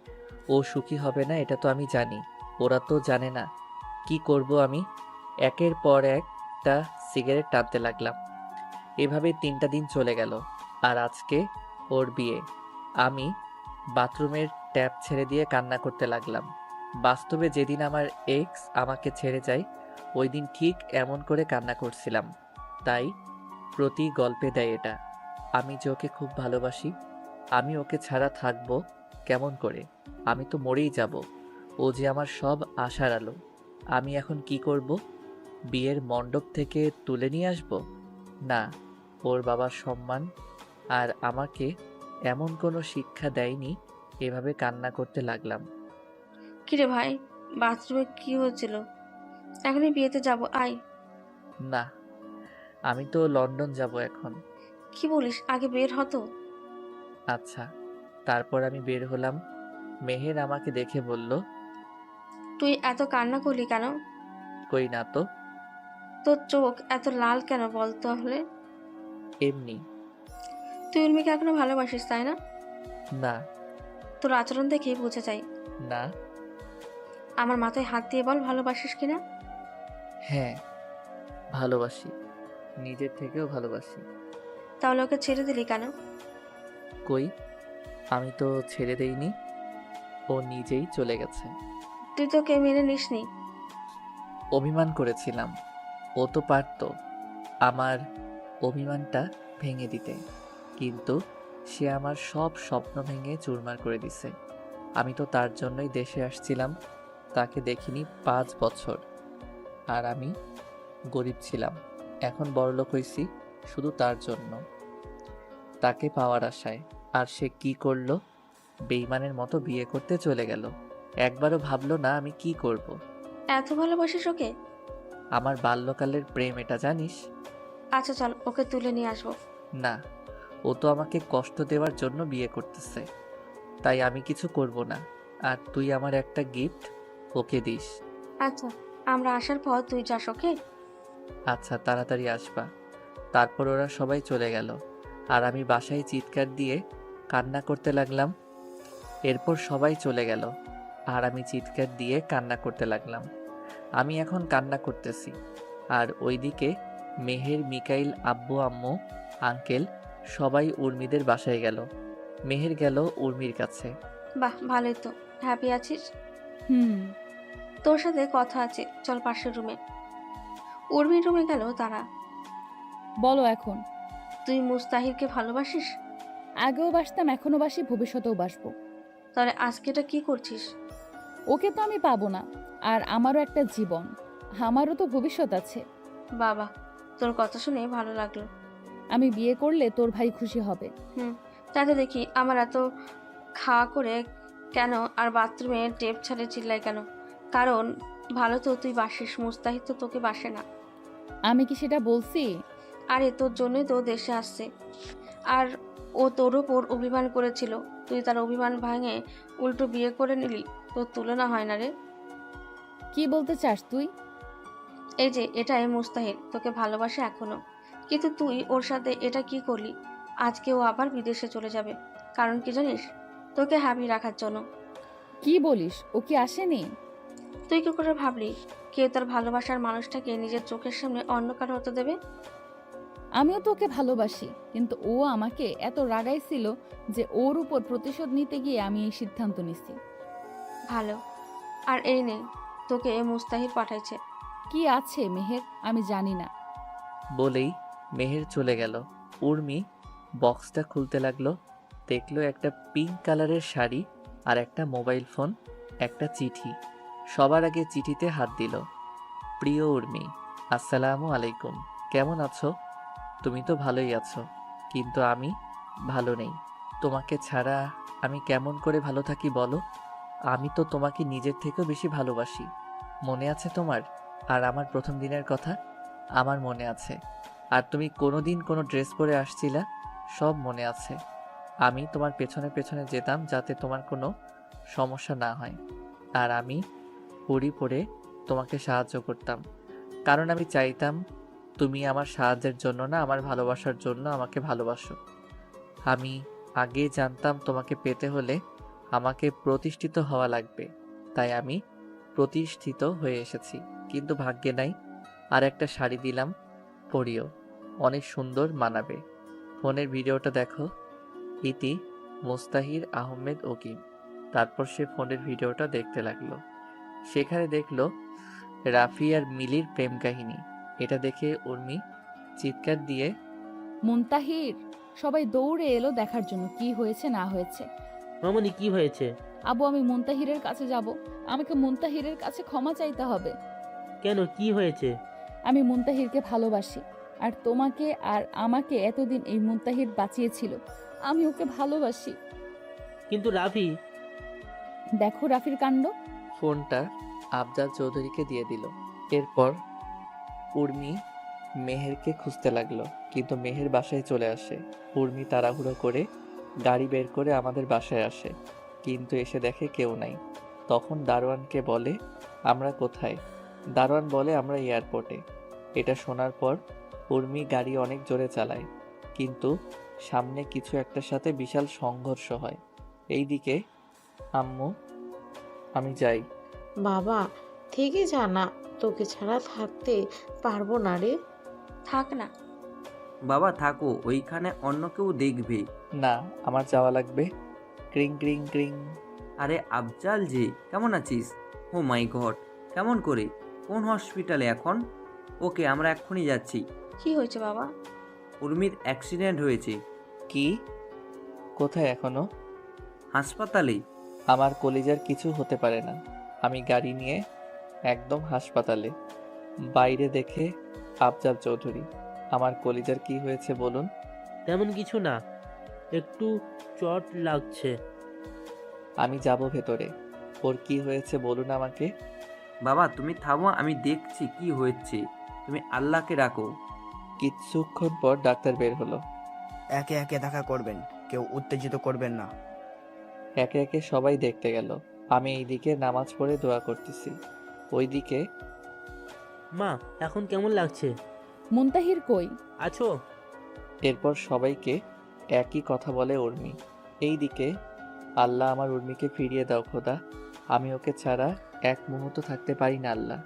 ও সুখী হবে না, এটা তো আমি জানি। ওরা তো জানে না। কি করব আমি? একের পর একটা সিগারেট টানতে লাগলাম। এভাবে 3টা দিন চলে গেল। আর আজকে ওর বিয়ে। আমি বাথরুমের ট্যাপ ছেড়ে দিয়ে কান্না করতে লাগলাম। বাস্তবে যেদিন আমার এক্স আমাকে ছেড়ে যায় ওই দিন ঠিক এমন করে কান্না করছিলাম। তাই প্রতি গল্পে দেয় এটা। আমি যে ওকে খুব ভালোবাসি। আমি ওকে ছাড়া থাকবো কেমন করে? আমি তো মরেই যাব। ও যে আমার সব আশার আলো। আমি এখন কি করব? বিয়ের মণ্ডপ থেকে তুলে নিয়ে আসব? না, ওর বাবার সম্মান আর আমাকে এমন কোনো শিক্ষা দেয়নি। এভাবে কান্না করতে লাগলাম। কিরে ভাই, বাথরুমে কি হচ্ছিল? এখনই বিয়েতে যাব, আয়। না, আমি তো লন্ডন যাব এখন। কি বলিস, আগে বের হতো। আচ্ছা। তারপর আমি বের হলাম। মেহের আমাকে দেখে বলল, তুই এত কান্না করলি কেন? কই না তো। তোর চোখ এত লাল কেন বল তাহলে? এমনি। তুই উর্মিকে এখনো ভালোবাসিস তাই না? না। তোর আচরণ দেখেই বোঝা যায়। না। আমার মাথায় হাত দিয়ে বল ভালোবাসিস কিনা। হ্যাঁ, ভালোবাসি, নিজের থেকেও ভালোবাসি। তাহলে ওকে ছেড়ে দিলি কেন? কই, আমি তো ছেড়ে দেইনি, ও নিজেই চলে গেছে। তুই তো কে মেনে নিসনি। অভিমান করেছিলাম। ও তো পারতো আমার অভিমানটা ভেঙে দিতে, কিন্তু সে আমার সব স্বপ্ন ভেঙে চুরমার করে দিছে। আমি তো তার জন্যই দেশে আসছিলাম, তাকে দেখিনি 5 বছর। আর আমি গরিব ছিলাম, এখন বড়লোক হইছি শুধু তার জন্য, তাকে পাওয়ার আশায়। আর সে কি করলো? বেইমানের মতো বিয়ে করতে চলে গেল। একবারও ভাবলো না আমি কি করব। এত ভালোবাসিস ওকে? আমার বাল্যকালের প্রেম এটা, জানিস? আচ্ছা চল ওকে তুলে নিয়ে আসবো। না, ও তো আমাকে কষ্ট দেওয়ার জন্য বিয়ে করতেছে, তাই আমি কিছু করব না। আর তুই আমার একটা গিফট ওকে দিস। আচ্ছা, আমরা আসার পর তুই যাস, ওকে? আচ্ছা, তাড়াতাড়ি আসবা। তারপর ওরা সবাই চলে গেল, আর আমি বাসায় চিৎকার দিয়ে কান্না করতে লাগলাম। এরপর সবাই চলে গেল, আর আমি চিৎকার দিয়ে কান্না করতে লাগলাম। আমি এখন কান্না করতেছি, আর ওইদিকে মেহের, মিকাইল, আব্বু, আম্মু, আঙ্কেল সবাই উর্মিদের বাসায় গেল। মেহের গেল উর্মির কাছে। বাহ, ভালোই তো। হ্যাপি আছিস? হুম। তোর সাথে কথা আছে, চল পাশের রুমে। উর্মির রুমে গেল তারা। বলো এখন। তুই মুস্তাহিরকে ভালোবাসিস? আগেও বাসতাম, এখনো বাসি, ভবিষ্যতেও বাসবো। তাহলে আজকে এটা কি করছিস? ওকে তো আমি পাবো না, আর আমারও একটা জীবন, আমারও তো ভবিষ্যৎ আছে। বাবা, তোর কথা শুনে ভালো লাগলো। আমি বিয়ে করলে তোর ভাই খুশি হবে। তাতে দেখি আমার এত খাওয়া করে কেন আর বাথরুমে টেপ ছাড়ে চিল্লাই কেন? কারণ ভালো তো তুই বাসিস, মুস্তাহিদ তো তোকে বাসে না। আমি কি সেটা বলছি? আরে তোর জন্যই তো দেশে আসছে, আর ও তোর ওপর অভিমান করেছিল, তুই তার অভিমান ভাঙে উল্টো বিয়ে করে নিলি। তোর তুলনা হয় না রে। কি বলতে চাস তুই? এই যে এটাই মুস্তাহিদ, তোকে ভালোবাসে এখনো, কিন্তু তুই ওর সাথে এটা কি করলি? আজকে ও আবার বিদেশে চলে যাবে, কারণ কি জানিস? তোকে হ্যাপি রাখার জন্য। কি বলিস? ও কি আসেনি? তুই কি করে ভাবলি কেউ তার ভালোবাসার মানুষটাকে নিজের চোখের সামনে অন্য কারো হতে দেবে? আমিও তো ওকে ভালোবাসি, কিন্তু ও আমাকে এত রাগাইছিল যে ওর উপর প্রতিশোধ নিতে গিয়ে আমি এই সিদ্ধান্ত নিছি। ভালো। আর এই নে, তোকে মুস্তাহিদ পাঠাইছে। কি আছে মেহের আমি জানি না। বলেই মেহের চলে গেল। উর্মি বক্সটা খুলতে লাগলো, দেখলো একটা পিঙ্ক কালারের শাড়ি আর একটা মোবাইল ফোন, একটা চিঠি। সবার আগে চিঠিতে হাত দিল। প্রিয় উর্মি, আসসালামু আলাইকুম, কেমন আছো? তুমি তো ভালোই আছো, কিন্তু আমি ভালো নেই। তোমাকে ছাড়া আমি কেমন করে ভালো থাকি বলো? আমি তো তোমাকে নিজের থেকেও বেশি ভালোবাসি। মনে আছে তোমার আর আমার প্রথম দিনের কথা? আমার মনে আছে। আর তুমি কোনোদিন কোনো ড্রেস পরে আসছিলা, সব মনে আছে। আমি তোমার পেছনে পেছনে যেতাম যাতে তোমার কোনো সমস্যা না হয়, আর আমি পড়ি পড়ে তোমাকে সাহায্য করতাম, কারণ আমি চাইতাম তুমি আমার সাহায্যের জন্য না, আমার ভালোবাসার জন্য আমাকে ভালোবাসো। আমি আগেই জানতাম তোমাকে পেতে হলে আমাকে প্রতিষ্ঠিত হওয়া লাগবে, তাই আমি প্রতিষ্ঠিত হয়ে এসেছি। কিন্তু ভাগ্যে নাই। আর একটা শাড়ি দিলাম, পরিও, অনেক সুন্দর মানাবে। ফোনের ভিডিওটা দেখো। ইতি মুস্তাহির আহমেদ ওকিম। তারপর সে ফোনের ভিডিওটা দেখতে লাগলো। সেখানে দেখলো রাফি আর মিলির প্রেম কাহিনী। এটা দেখে উর্মি চিৎকার দিয়ে, মুনতাহির! সবাই দৌড়ে এলো দেখার জন্য কি হয়েছে না হয়েছে। মামনি কি হয়েছে? আবু, আমি মুনতাহিরের কাছে যাব, আমাকে মুনতাহিরের কাছে ক্ষমা চাইতে হবে। কেন, কি হয়েছে? আমি মুনতাহিরকে ভালোবাসি, আর তোমাকে আর আমাকে এতদিন এই মুনতাহির বাঁচিয়েছিল। আমি ওকে ভালোবাসি। কিন্তু রাফি। দেখো রাফির কাণ্ড। ফোনটা আফজাল চৌধুরীকে দিয়ে দিল। এরপর উর্মি মেহেরকে খুঁজতে লাগলো, কিন্তু মেহের বাসায় চলে আসে। উর্মি তাড়াহুড়ো করে গাড়ি বের করে আমাদের বাসায় আসে, কিন্তু এসে দেখে কেউ নাই। তখন দারোয়ানকে বলে আমরা কোথায়? দারোয়ান বলে আমরা এয়ারপোর্টে। এটা শোনার পর উর্মি গাড়ি অনেক জোরে চালায়, কিন্তু সামনে কিছু একটার সাথে বিশাল সংঘর্ষ হয়। এইদিকে আম্মু, আমি যাই। বাবা থেকে যা না, তোকে ছাড়া থাকতে পারবো না রে। থাক না বাবা, থাকো, ওইখানে অন্য কেউ দেখবে। না, আমার যাওয়া লাগবে। ক্রিং ক্রিং ক্রিং। আরে আফজাল যে, কেমন আছিস? ও মাই গড, কেমন করে? কোন হসপিটালে এখন? ওকে, আমরা এক্ষুনি যাচ্ছি। কি হয়েছে বাবা? উর্মির অ্যাক্সিডেন্ট হয়েছে। কি? কোথায় এখনো? হাসপাতালে। আমার কলিজার কিছু হতে পারে না। আমি গাড়ি নিয়ে একদম হাসপাতালে। বাইরে দেখে আফজাব চৌধুরী। আমার কলিজার কি হয়েছে বলুন? তেমন কিছু না, একটু চট লাগছে। আমি যাব ভেতরে। ওর কি হয়েছে বলুন আমাকে। বাবা তুমি থামো, আমি দেখছি কি হয়েছে। তুমি আল্লাহকে ডাকো। কিছুক্ষণ পর ডাক্তার বের হলো। একে একে দেখা করবেন, কেউ উত্তেজিত করবেন না। একে একে সবাই দেখতে গেল। আমি এইদিকে নামাজ পড়ে দোয়া করতেছি, ওইদিকে মা, এখন কেমন লাগছে? মুনতাহির কই? আছো? এরপর সবাইকে একই কথা বলে উর্মি। এইদিকে আল্লাহ আমার উর্মিকে ফিরিয়ে দাও খোদা, আমি ওকে ছাড়া এক মুহূর্ত থাকতে পারি না আল্লাহ।